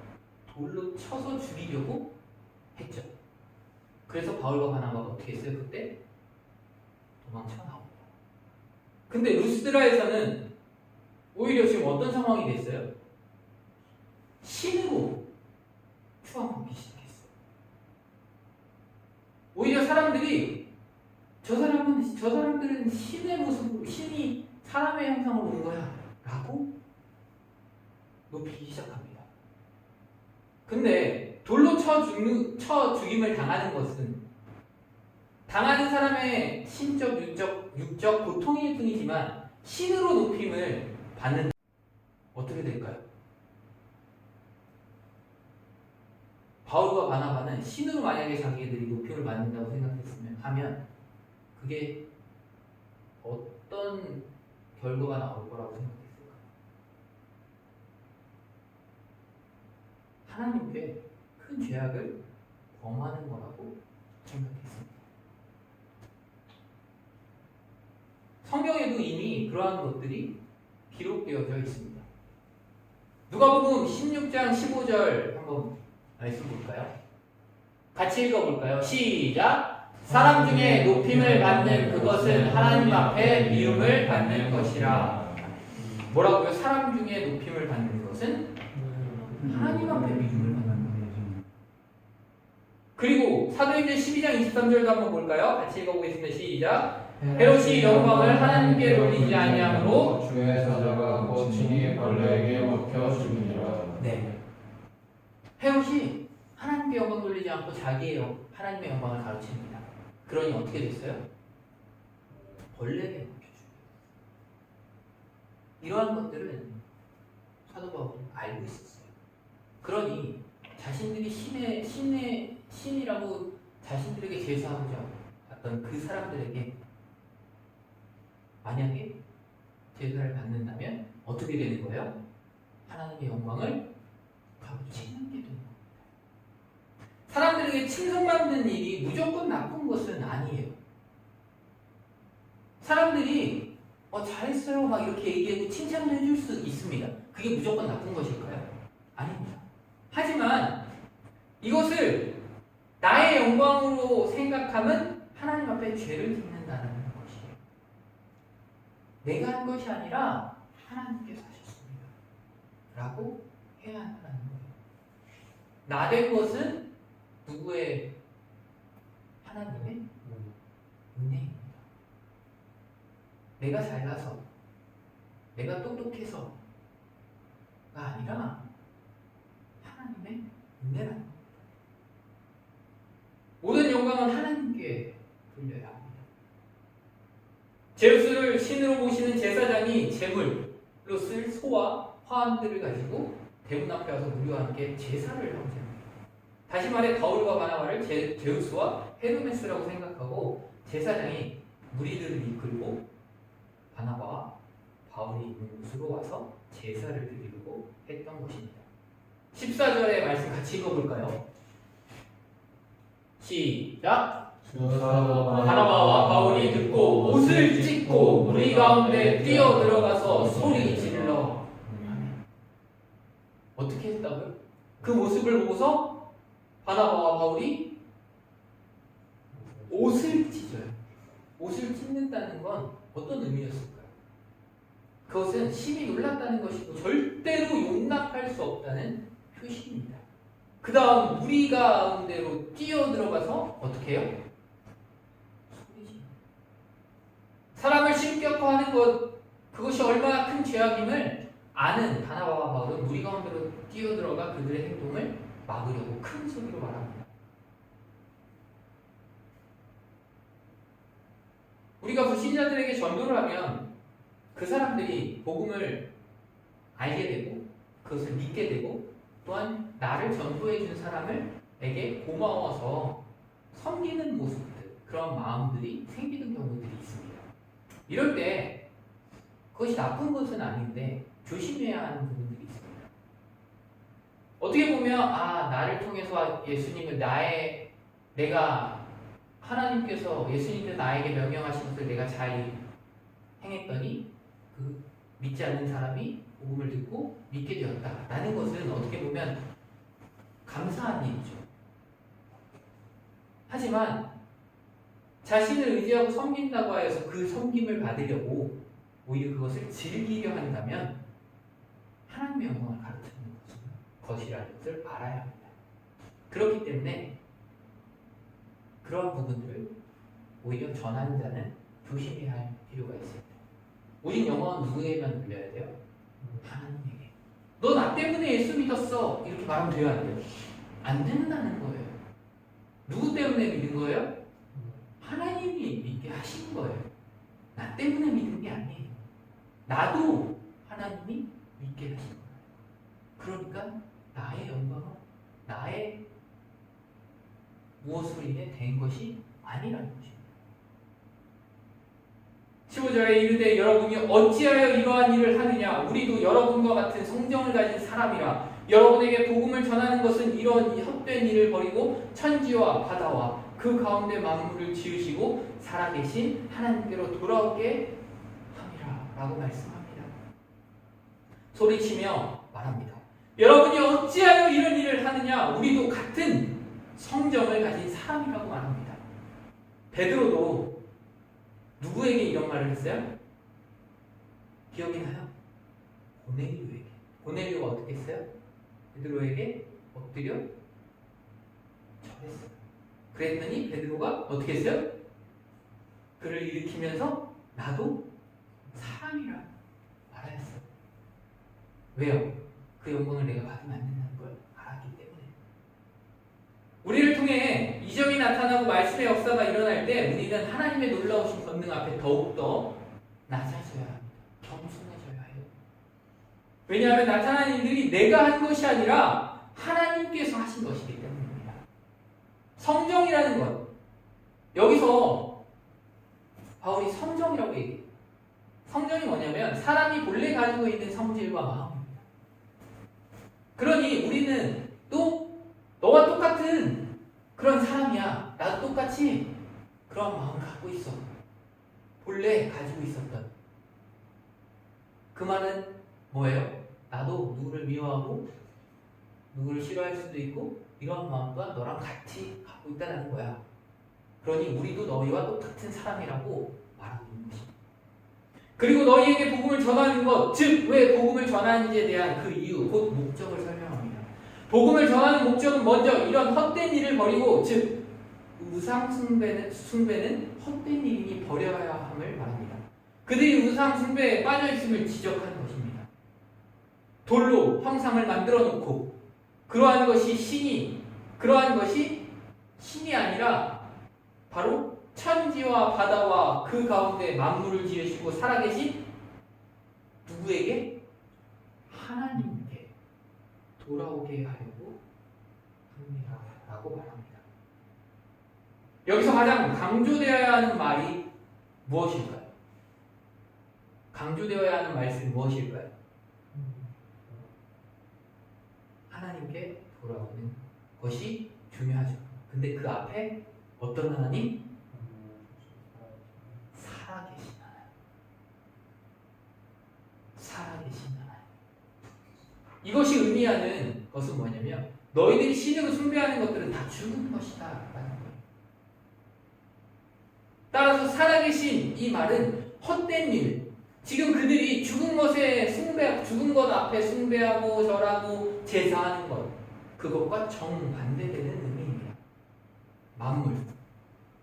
돌로 쳐서 죽이려고 했죠. 그래서 바울과 바나바가 어떻게 했어요? 그때 도망쳐 나옵니다. 근데 루스드라에서는 오히려 지금 어떤 상황이 됐어요? 신으로 추앙하기 시작했어요. 오히려 사람들이 저 사람들은 신의 모습으로, 신이 사람의 형상으로 온 거야 라고 높이기 시작합니다. 근데 돌로 쳐 죽임을 당하는 것은 당하는 사람의 신적, 육적 고통일 뿐이지만 신으로 높임을 받는 어떻게 될까요? 바울과 바나바는 신으로 만약에 자기들이 높임을 받는다고 생각했으면 하면 그게 어떤 결과가 나올 거라고 생각했을까요? 하나님께 큰 죄악을 범하는 거라고 생각했습니다. 성경에도 이미 그러한 것들이 기록되어져 있습니다. 누가복음 16장 15절 한번 말씀 볼까요? 같이 읽어볼까요? 시작! 사람 중에 높임을 받는 그것은 하나님 앞에 미움을 받는 것이라. 뭐라고요? 사람 중에 높임을 받는 것은 하나님 앞에 미움을 받는 거예요. 그리고 사도행전 12장 23절도 한번 볼까요? 같이 읽어보겠습니다. 시작! 헤롯이 영광을 하나님께 돌리지 아니하므로 주의 사자가 곧 친히 벌레에게 먹혀 죽으니라. 네. 헤롯이 하나님께 영광 돌리지 않고 자기의 하나님의 영광을 가르칩니다. 그러니 어떻게 됐어요? 벌레에게 먹혀 죽어요. 이러한 것들은 사도 바울이 알고 있었어요. 그러니 자신들이 신이라고 자신들에게 제사하고자 했던 그 사람들에게 만약에 제사를 받는다면 어떻게 되는 거예요? 하나님의 영광을 가로채는 게 되는 겁니다. 사람들에게 칭송받는 일이 무조건 나쁜 것은 아니에요. 사람들이 잘했어요 막 이렇게 얘기하고 칭찬을 해줄 수 있습니다. 그게 무조건 나쁜 것일까요? 아닙니다. 하지만 이것을 나의 영광으로 생각하면 하나님 앞에 죄를 짓는다는 것이에요. 내가 한 것이 아니라 하나님께서 하셨습니다 라고 해야 한다는 거예요. 나 된 것은 누구의? 하나님의 은혜입니다. 내가 잘나서 내가 똑똑해서가 아니라 하나님의 은혜라는 겁니다. 모든 영광은 하나님께 돌려야 합니다. 제우스를 신으로 모시는 제사장이 제물로 쓸 소와 화환들을 가지고 대문 앞에 와서 무리와 함께 제사를 하고자 합니다. 다시 말해 바울과 바나바를 제우스와 헤르메스라고 생각하고 제사장이 무리들을 이끌고 바나바와 바울이 있는 곳으로 와서 제사를 드리려고 했던 것입니다. 14절의 말씀 같이 읽어볼까요? 시작. 바나바와 바울이 듣고 옷을 찢고 무리 가운데 뛰어 들어가서 소리 질러. 어떻게 했다고요? 그 모습을 보고서 바나바와 바울이 옷을 찢어요. 옷을 찢는다는 건 어떤 의미였을까요? 그것은 심히 놀랐다는 것이고 절대로 용납할 수 없다는 표시입니다. 그 다음 무리 가운데로 뛰어 들어가서 어떻게 해요? 소리 질러. 사람을 심격화하는 것, 그것이 얼마나 큰 죄악임을 아는 바나바와 바울은 무리 가운데로 뛰어 들어가 그들의 행동을 막으려고 큰 소리로 말합니다. 우리가 불신자들에게 전도를 하면 그 사람들이 복음을 알게 되고 그것을 믿게 되고 또한 나를 전도해 준 사람에게 고마워서 섬기는 모습들, 그런 마음들이 생기는 경우들이 있습니다. 이럴 때 그것이 나쁜 것은 아닌데 조심해야 하는 부분들이 있습니다. 어떻게 보면 나를 통해서 예수님을 내가 하나님께서 예수님께서 나에게 명령하신 것을 내가 잘 행했더니 그 믿지 않는 사람이 복음을 듣고 믿게 되었다라는 것은 어떻게 보면 감사한 일이죠. 하지만 자신을 의지하고 섬긴다고 하여서 그 섬김을 받으려고 오히려 그것을 즐기려 한다면 하나님의 영광을 가르치는 것은 것이라는 것을 알아야 합니다. 그렇기 때문에 그러한 부분들을 오히려 전하는 자는 조심해야 할 필요가 있습니다. 오직 영광은 누구에게만 돌려야 돼요? 하나님에게. 너 나 때문에 예수 믿었어. 이렇게 말하면 돼요, 안 돼요? 안 된다는 거예요. 누구 때문에 믿은 거예요? 하나님이 믿게 하신 거예요. 나 때문에 믿은 게 아니에요. 나도 하나님이 믿게 하신 거예요. 그러니까 나의 영광은 나의 무엇으로 인해 된 것이 아니라는 것입니다. 15절에 이르되 여러분이 어찌하여 이러한 일을 하느냐 우리도 여러분과 같은 성정을 가진 사람이라 여러분에게 복음을 전하는 것은 이런 헛된 일을 버리고 천지와 바다와 그 가운데 만물을 지으시고 살아계신 하나님께로 돌아오게 함이라 라고 말씀합니다. 소리치며 말합니다. 여러분이 어찌하여 이런 일을 하느냐 우리도 같은 성정을 가진 사람이라고 말합니다. 베드로도 누구에게 이런 말을 했어요? 기억이 나요? 고넬료에게. 고넬료가 어떻게 했어요? 베드로에게 엎드려 절했어요. 그랬더니 베드로가 어떻게 했어요? 그를 일으키면서 나도 사람이라 말하였어요. 왜요? 그 영광을 내가 받으면 안 된다는 걸 알았기 때문에. 우리를 통해 이적이 나타나고 말씀의 역사가 일어날 때 우리는 하나님의 놀라우신 권능 앞에 더욱더 낮아져야 합니다. 겸손해져야 해요. 왜냐하면 나타나는 일들이 내가 한 것이 아니라 하나님께서 하신 것이기 때문입니다. 성정이라는 것, 여기서 바울이 성정이라고 얘기해요. 성정이 뭐냐면 사람이 본래 가지고 있는 성질과 마음입니다. 그러니 우리는 또 너와 똑같은 그런 사람이야. 나도 똑같이 그런 마음을 갖고 있어. 본래 가지고 있었던. 그 말은 뭐예요? 나도 누구를 미워하고 누구를 싫어할 수도 있고 이런 마음과 너랑 같이 갖고 있다는 거야. 그러니 우리도 너희와 똑같은 사람이라고 말하고 있는 것입니다. 그리고 너희에게 복음을 전하는 것, 즉 왜 복음을 전하는지에 대한 그 이유, 곧 목적을 설명합니다. 복음을 전하는 목적은 먼저 이런 헛된 일을 버리고, 즉 우상 숭배는 헛된 일이니 버려야 함을 말합니다. 그들이 우상 숭배에 빠져 있음을 지적하는 것입니다. 돌로 형상을 만들어 놓고 그러한 것이 신이 아니라 바로 천지와 바다와 그 가운데 만물을 지으시고 살아계신 누구에게? 하나님께 돌아오게 하려고 합니다. 라고 말합니다. 여기서 가장 강조되어야 하는 말이 무엇일까요? 강조되어야 하는 말씀이 무엇일까요? 하나님께 돌아오는 것이 중요하죠. 근데 그 앞에 어떤 하나님? 살아계신 하나님. 살아계신 하나님. 이것이 의미하는 것은 뭐냐면 너희들이 신으로 숭배하는 것들은 다 죽은 것이다 라는 거예요. 따라서 살아계신 이 말은 헛된 일, 지금 그들이 죽은 것에 죽은 것 앞에 숭배하고 절하고 제사하는 것, 그것과 정반대되는 의미입니다. 만물,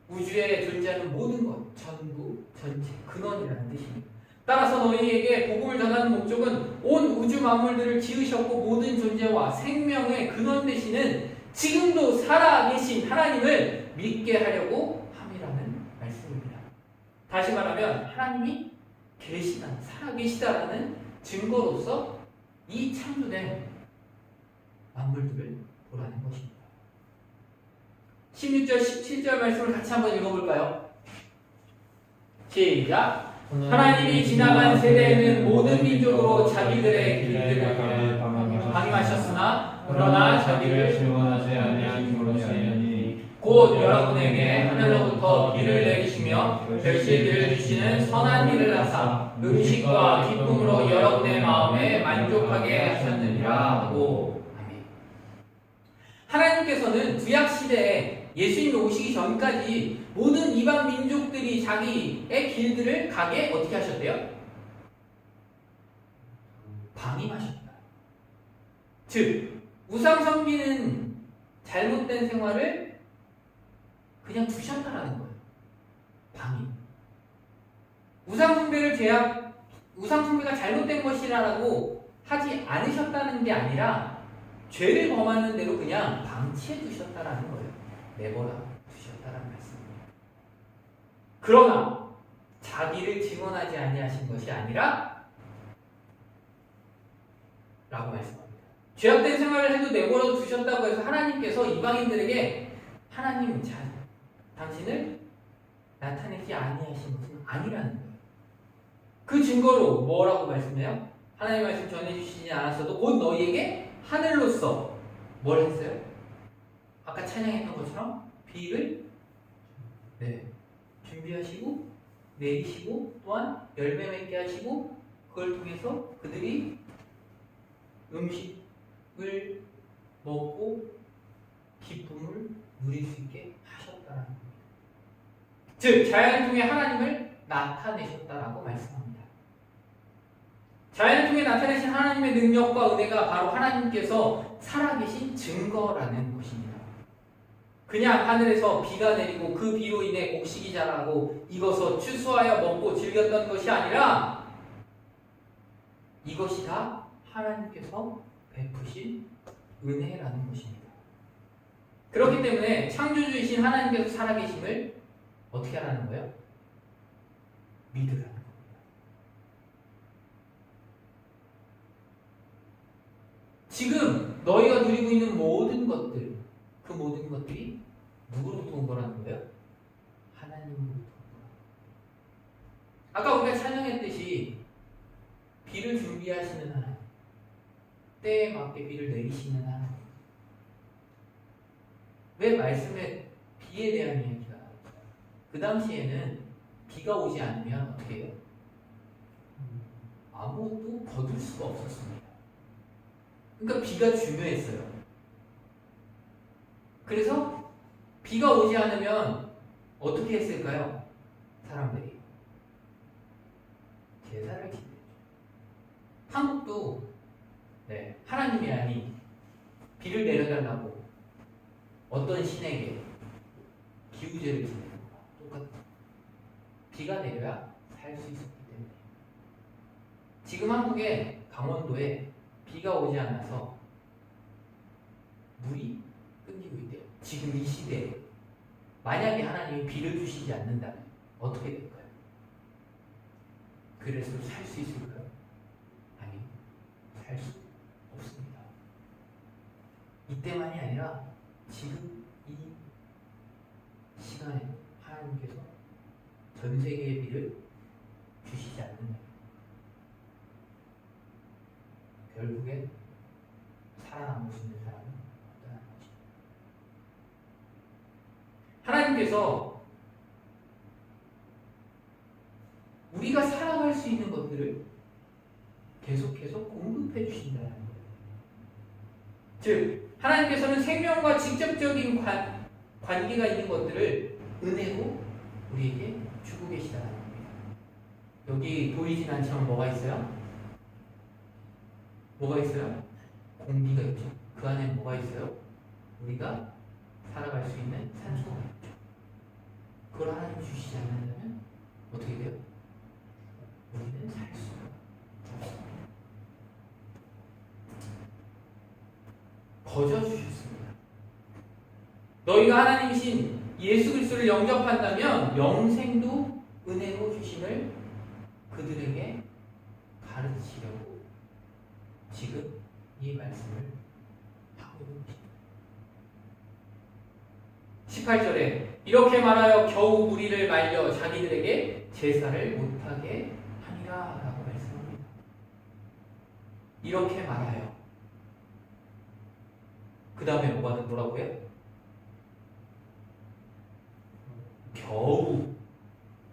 우주에 존재하는 모든 것, 전부, 전체, 근원이라는 뜻입니다. 따라서 너희에게 복음을 전하는 목적은 온 우주 만물들을 지으셨고 모든 존재와 생명의 근원 되시는 지금도 살아계신 하나님을 믿게 하려고 함이라는 말씀입니다. 다시 말하면 하나님이 살아계시다라는 증거로서 이 창조된 만물들을 보라는 것입니다. 16절, 17절 말씀을 같이 한번 읽어볼까요? 시작! 하나님이 지나간 세대에는 모든 민족으로 자기들의 길들을 방임하셨으나 그러나 자기를 증언하지 아니한 것이니 곧 여러분에게 하늘로부터 비를 내리시며 결실들을 주시는 선한 일을 하사 음식과 기쁨으로 여러분의 마음에 만족하게 하셨느니라 하고. 아멘. 하나님께서는 구약시대에 예수님이 오시기 전까지 모든 이방 민족들이 자기의 길들을 가게 어떻게 하셨대요? 방임하셨다. 즉 우상 섬기는 잘못된 생활을 그냥 두셨다라는 거예요. 방임. 우상 숭배가 잘못된 것이라고 하지 않으셨다는 게 아니라 죄를 범하는 대로 그냥 방치해 두셨다라는 거예요. 내버려 두셨다라는 말씀입니다. 그러나 자기를 증언하지 아니하신 것이 아니라 라고 말씀합니다. 죄악된 생활을 해도 내버려 두셨다고 해서 하나님께서 이방인들에게 하나님 당신을 나타내지 아니하신 것은 아니라는 거예요. 그 증거로 뭐라고 말씀해요? 하나님 말씀 전해주시지 않았어도 곧 너희에게 하늘로서 뭘 했어요? 아까 찬양했던 것처럼 비를 준비하시고 내리시고 또한 열매 맺게 하시고 그걸 통해서 그들이 음식을 먹고 기쁨을 누릴 수 있게 하셨다는 겁니다. 즉 자연을 통해 하나님을 나타내셨다라고 말씀합니다. 자연을 통해 나타내신 하나님의 능력과 은혜가 바로 하나님께서 살아계신 증거라는 것입니다. 그냥 하늘에서 비가 내리고 그 비로 인해 곡식이 자라고 익어서 추수하여 먹고 즐겼던 것이 아니라 이것이 다 하나님께서 베푸신 은혜라는 것입니다. 그렇기 때문에 창조주이신 하나님께서 살아계심을 어떻게 하라는 거예요? 믿으라는 겁니다. 지금 너희가 누리고 있는 모든 것들, 그 모든 것들이 누구로부터 온 거라는 거예요? 하나님으로부터 온 거예요. 아까 우리가 찬양했듯이 비를 준비하시는 하나님, 때에 맞게 비를 내리시는 하나님. 왜 말씀에 비에 대한 이야기가 나올까요? 그 당시에는 비가 오지 않으면 어떻게 해요? 아무것도 거둘 수가 없었습니다. 그러니까 비가 중요했어요. 그래서 비가 오지 않으면 어떻게 했을까요? 사람들이 제사를 지냈죠. 한국도 하나님이 아닌 비를 내려달라고 어떤 신에게 기우제를 지내는 거와 똑같아요. 비가 내려야 살 수 있었기 때문에. 지금 한국의 강원도에 비가 오지 않아서 물이 끊기고 있대요. 지금 이 시대에 만약에 하나님이 비를 주시지 않는다면 어떻게 될까요? 그래서 살 수 있을까요? 아니, 살 수 없습니다. 이때만이 아니라 지금 이 시간에 하나님께서 전 세계의 비를 주시지 않는다면 결국엔 살아남을 수 있는 사람은 없다는 거죠. 하나님께서 우리가 살아갈 수 있는 것들을 계속해서 공급해 주신다는 거예요. 즉 하나님께서는 생명과 직접적인 관계가 있는 것들을 은혜로 우리에게 주고 계시다는 겁니다. 여기 보이진 않지만 뭐가 있어요? 뭐가 있어요? 공기가 있죠. 그 안에 뭐가 있어요? 우리가 살아갈 수 있는 산소가 있죠. 그걸 하나님 주시지 않는다면 어떻게 돼요? 우리는 살 수가 없습니다. 거저 주셨습니다. 너희가 하나님이신 예수 그리스도를 영접한다면 영생도 은혜로 주심을 그들에게 가르치려고 지금 이 말씀을 하고 있는 것입니다. 18절에 이렇게 말하여 겨우 무리를 말려 자기들에게 제사를 못하게 하니라 라고 말씀합니다. 이렇게 말하여 그 다음에 뭐라고요?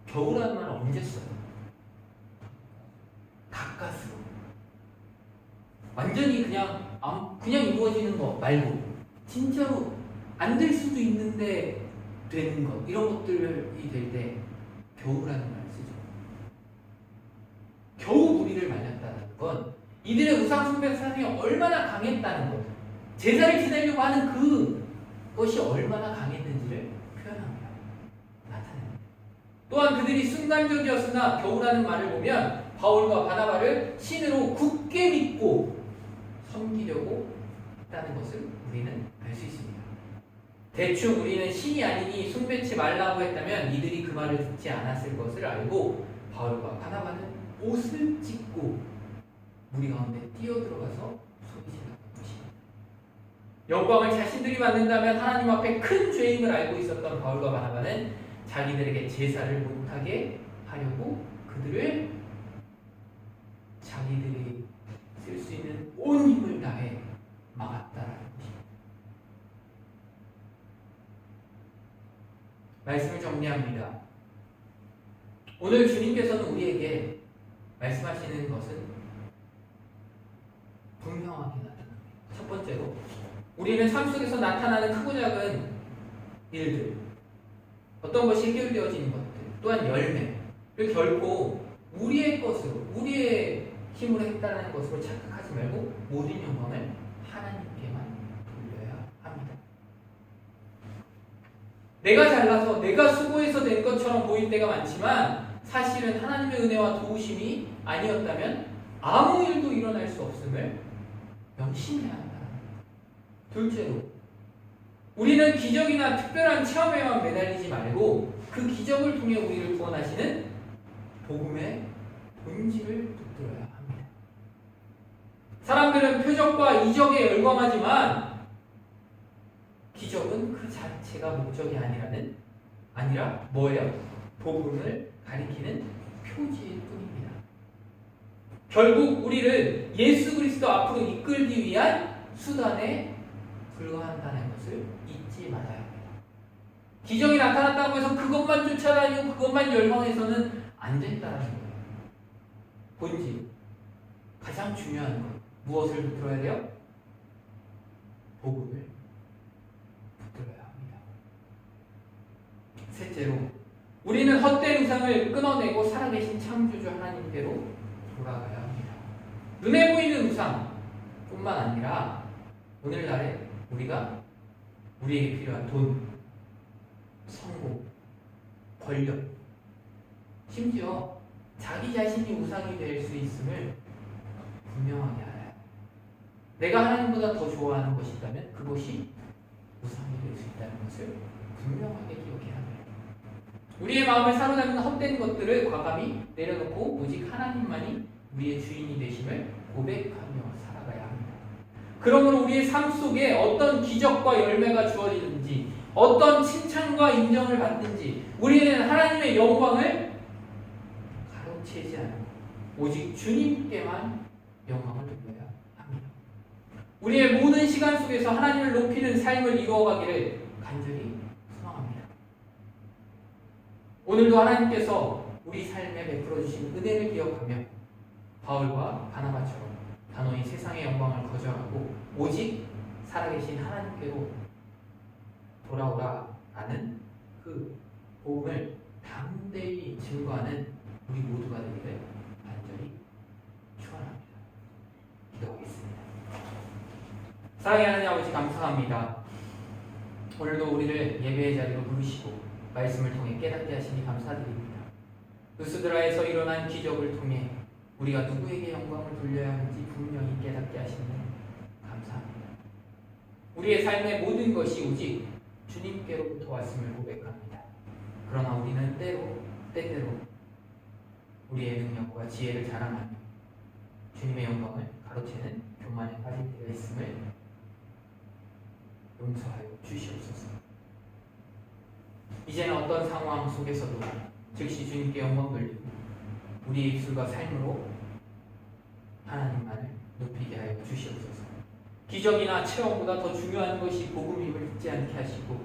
겨우라는 말은 언제 써요? 가까스로 완전히 그냥 이루어지는 거 말고 진짜로 안 될 수도 있는데 되는 것 이런 것들이 될 때 겨우라는 말을 쓰죠. 겨우 무리를 말렸다는 건 이들의 우상 숭배 사상이 얼마나 강했다는 것, 제사를 지내려고 하는 그것이 얼마나 강했는지를 표현합니다. 나타냅니다. 또한 그들이 순간적이었으나 겨우라는 말을 보면 바울과 바나바를 신으로 굳게 믿고 섬기려고 했다는 것을 우리는 알 수 있습니다. 대충 우리는 신이 아니니 숭배치 말라고 했다면 이들이 그 말을 듣지 않았을 것을 알고 바울과 바나바는 옷을 찢고 무리 가운데 뛰어들어가서 소리질렀던 것입니다. 영광을 자신들이 받는다면 하나님 앞에 큰 죄임을 알고 있었던 바울과 바나바는 자기들에게 제사를 못하게 하려고 그들을 자기들이 쓸 수 있는 온 힘을 다해 막았다라는 것입니다. 말씀을 정리합니다. 오늘 주님께서는 우리에게 말씀하시는 것은 분명하게 나타납니다. 첫 번째로 우리는 삶 속에서 나타나는 크고 작은 일들, 어떤 것이 해결되어지는 것들, 또한 열매를 결코 우리의 것으로, 우리의 힘으로 했다는 것으로 착각하지 말고 모든 영광을 하나님께만 돌려야 합니다. 내가 잘나서 내가 수고해서 된 것처럼 보일 때가 많지만 사실은 하나님의 은혜와 도우심이 아니었다면 아무 일도 일어날 수 없음을 명심해야 한다. 둘째로 우리는 기적이나 특별한 체험에만 매달리지 말고 그 기적을 통해 우리를 구원하시는 복음의 본질을 붙들어야 합니다. 사람들은 표적과 이적에 열광하지만 기적은 그 자체가 목적이 아니라 뭐예요? 복음을 가리키는 표지일 뿐입니다. 결국 우리를 예수 그리스도 앞으로 이끌기 위한 수단에 불과한다는 것을 잊지 말아야 합니다. 기적이 나타났다고 해서 그것만 쫓아다니고 그것만 열광해서는 안 된다는 거예요. 본질, 가장 중요한 것, 무엇을 붙들어야 돼요? 복음을 붙들어야 합니다. 셋째로 우리는 헛된 우상을 끊어내고 살아계신 창조주 하나님께로 돌아가야 합니다. 눈에 보이는 우상뿐만 아니라 오늘날에 우리에게 필요한 돈, 성공, 권력, 심지어 자기 자신이 우상이 될 수 있음을 분명하게 알아요. 내가 하나님보다 더 좋아하는 것이 있다면 그것이 우상이 될 수 있다는 것을 분명하게 기억해야 합니다. 우리의 마음을 사로잡는 헛된 것들을 과감히 내려놓고 오직 하나님만이 우리의 주인이 되심을 고백하며 살아가야 합니다. 그러므로 우리의 삶 속에 어떤 기적과 열매가 주어지든지 어떤 칭찬과 인정을 받든지 우리는 하나님의 영광을 가로채지 않고 오직 주님께만 영광을 돌려야 합니다. 우리의 모든 시간 속에서 하나님을 높이는 삶을 이루어가기를 간절히 소망합니다. 오늘도 하나님께서 우리 삶에 베풀어 주신 은혜를 기억하며 바울과 바나바처럼 단호히 세상의 영광을 거절하고 오직 살아계신 하나님께로 돌아오라라는 그 복음을 담대히 증거하는 우리 모두가 되기를 간절히 축원합니다. 기도하겠습니다. 사랑하는 하나님 아버지 감사합니다. 오늘도 우리를 예배의 자리로 부르시고 말씀을 통해 깨닫게 하시니 감사드립니다. 루스드라에서 일어난 기적을 통해 우리가 누구에게 영광을 돌려야 하는지 분명히 깨닫게 하시니 감사합니다. 우리의 삶의 모든 것이 오직 주님께로부터 왔음을 고백합니다. 그러나 우리는 때때로 우리의 능력과 지혜를 자랑하며 주님의 영광을 가로채는 교만에 빠질 때가 있음을 용서하여 주시옵소서. 이제는 어떤 상황 속에서도 즉시 주님께 영광 돌리고 우리의 입술과 삶으로 하나님만을 높이게 하여 주시옵소서. 기적이나 체험보다 더 중요한 것이 복음임을 잊지 않게 하시고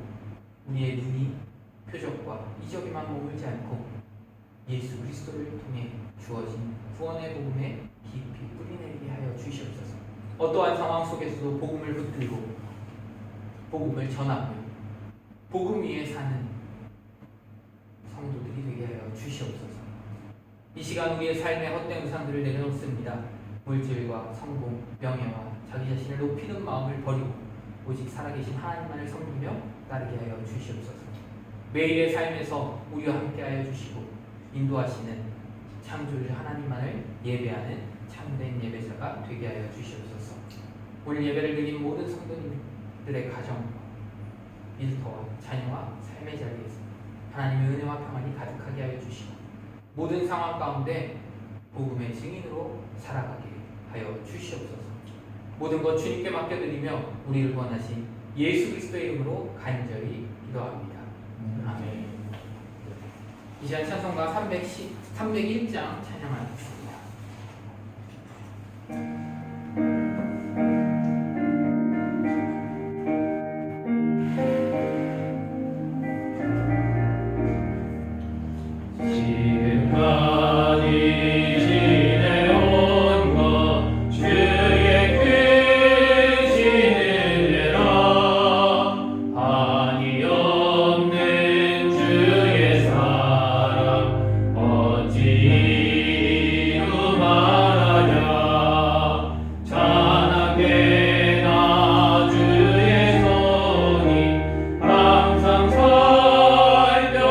우리의 눈이 표적과 이적에만 머물지 않고 예수 그리스도를 통해 주어진 구원의 복음에 깊이 뿌리내리게 하여 주시옵소서. 어떠한 상황 속에서도 복음을 붙들고 복음을 전하며 복음 위에 사는 성도들이 되게 하여 주시옵소서. 이 시간 우리의 삶의 헛된 우상들을 내려놓습니다. 물질과 성공, 명예와 자기 자신을 높이는 마음을 버리고 오직 살아계신 하나님만을 섬기며 따르게 하여 주시옵소서. 매일의 삶에서 우리와 함께하여 주시고 인도하시는 창조주 하나님만을 예배하는 참된 예배자가 되게 하여 주시옵소서. 오늘 예배를 드린 모든 성도님들의 가정, 일터와 자녀와 삶의 자리에서 하나님의 은혜와 평안이 가득하게 하여 주시고 모든 상황 가운데 복음의 증인으로 살아가게 하여 주시옵소서. 모든 것 주님께 맡겨드리며 우리를 구원하신 예수 그리스도의 이름으로 간절히 기도합니다. 아멘. 이 시간 찬송가 301장 찬양하겠습니다. 항상 살펴주시고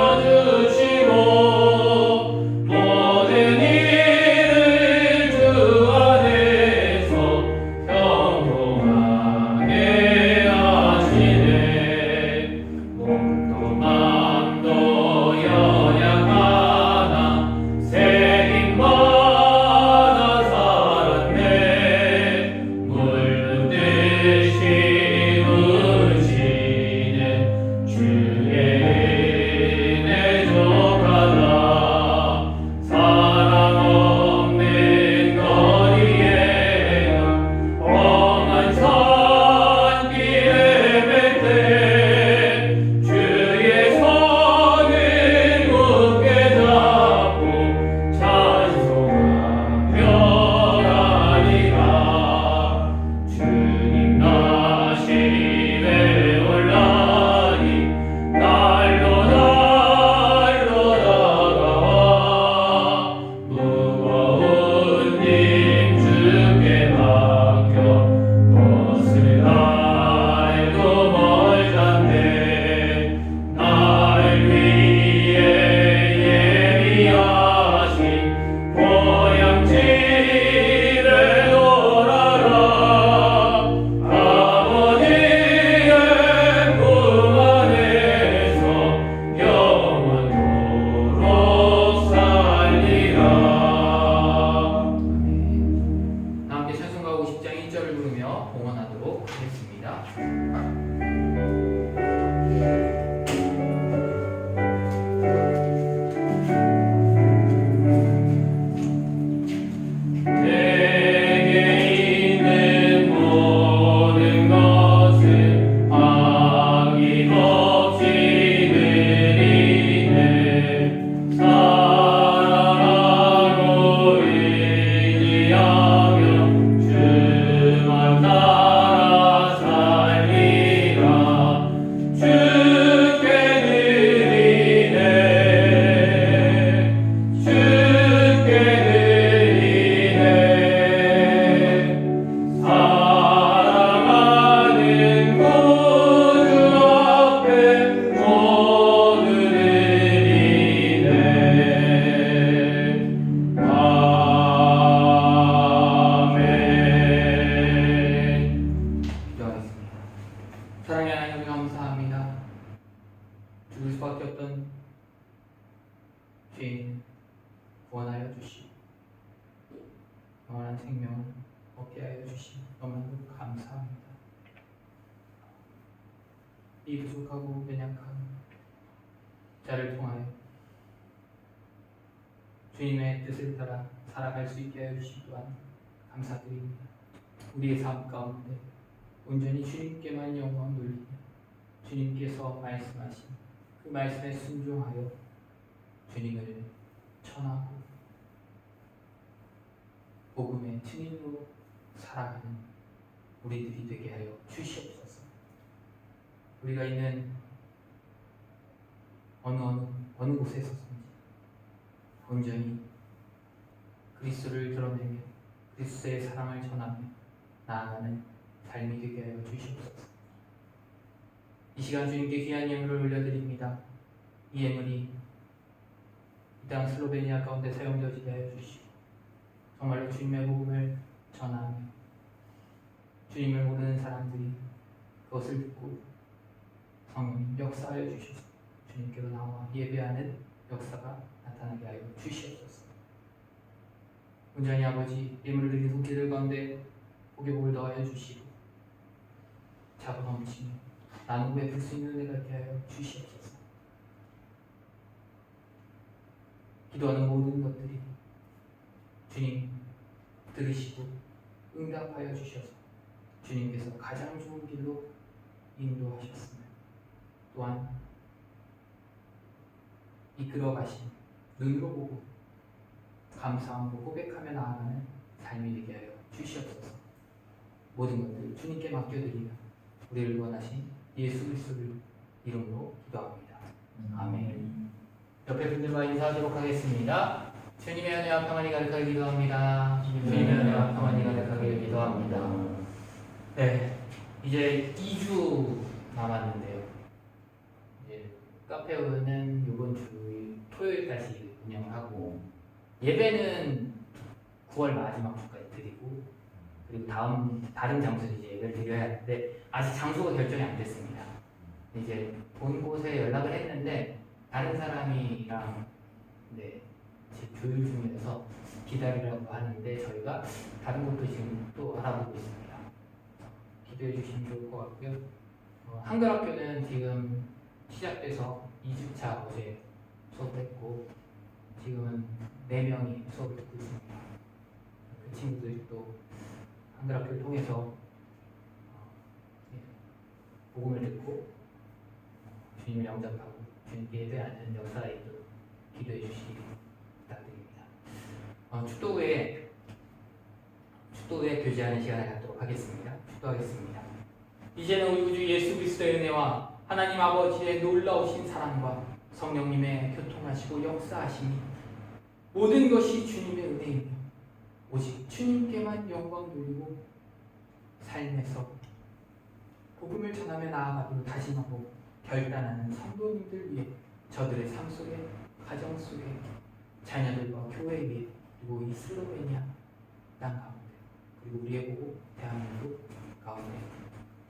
죄인 구원하여 주시고 영원한 생명을 얻게 하여 주시니 너무나도 감사합니다. 이 부족하고 연약한 자를 통하여 주님의 뜻을 따라 살아갈 수 있게 하여 주신 또한 감사드립니다. 우리의 삶 가운데 온전히 주님께만 영광 돌리며 주님께서 말씀하신 그 말씀에 순종하여 주님을 전하고 복음의 증인으로 살아가는 우리들이 되게 하여 주시옵소서. 우리가 있는 어느 곳에 서든지 온전히 그리스도를 드러내며 그리스도의 사랑을 전하며 나아가는 삶이 되게 하여 주시옵소서. 이 시간 주님께 귀한 예물을 올려드립니다. 이 예물이 이 땅 슬로베니아 가운데 사용되어지게 하여 주시고 정말로 주님의 복음을 전하며 주님을 모르는 사람들이 그것을 듣고 성령님 역사하여 주셔서 주님께로 나와 예배하는 역사가 나타나게 하여 주시옵소서. 온전히 아버지 예물을 드린 손길들 가운데 복의 복을 더하여 주시고 자고 넘치며 나누고 베풀 수 있는 은혜가 있게 하여 주시옵소서. 기도하는 모든 것들이 주님 들으시고 응답하여 주셔서 주님께서 가장 좋은 길로 인도하셨으며 또한 이끌어 가신 눈으로 보고 감사함으로 고백하며 나아가는 삶이 되게 하여 주시옵소서. 모든 것들을 주님께 맡겨드리며 우리를 원하신 예수 그리스도를 이름으로 기도합니다. 아멘. 옆에 분들과 인사하도록 하겠습니다. 주님의 은혜와 평안이 가득하게 기도합니다. 주님의 은혜와 평안이 가득하게 기도합니다. 네, 이제 2주 남았는데요. 이제 카페오는 이번 주 토요일까지 운영을 하고 예배는 9월 마지막 주까지 드리고 그리고 다른 장소에 이제 예배를 드려야 하는데 아직 장소가 결정이 안 됐습니다. 이제 본 곳에 연락을 했는데 다른 사람이랑 지금 조율 중이라서 기다리라고 하는데 저희가 다른 곳도 지금 또 알아보고 있습니다. 기도해 주시면 좋을 것 같고요. 한글학교는 지금 시작돼서 2주차 어제 수업했고 지금은 4명이 수업을 듣고 있습니다. 그 친구들이 또 한글학교를 통해서 복음을 듣고 주님을 영접하고 주님께 예배하는 역사에 또 기도해 주시기 부탁드립니다. 축도 후에 교제하는 시간을 갖도록 하겠습니다. 축도하겠습니다. 이제는 우리 구주 예수 그리스도의 은혜와 하나님 아버지의 놀라우신 사랑과 성령님의 교통하시고 역사하심이 모든 것이 주님의 은혜이며 오직 주님께만 영광 돌리고 삶에서 복음을 전하며 나아가도록 다짐하고 결단하는 성도님들 위해 저들의 삶 속에 가정 속에 자녀들과 교회 위에 그리고 이 슬로베니아 땅 가운데 그리고 우리의 보고 대한민국 가운데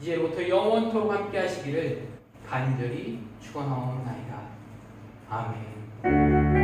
이제부터 영원토록 함께 하시기를 간절히 축원하옵나이다. 아멘.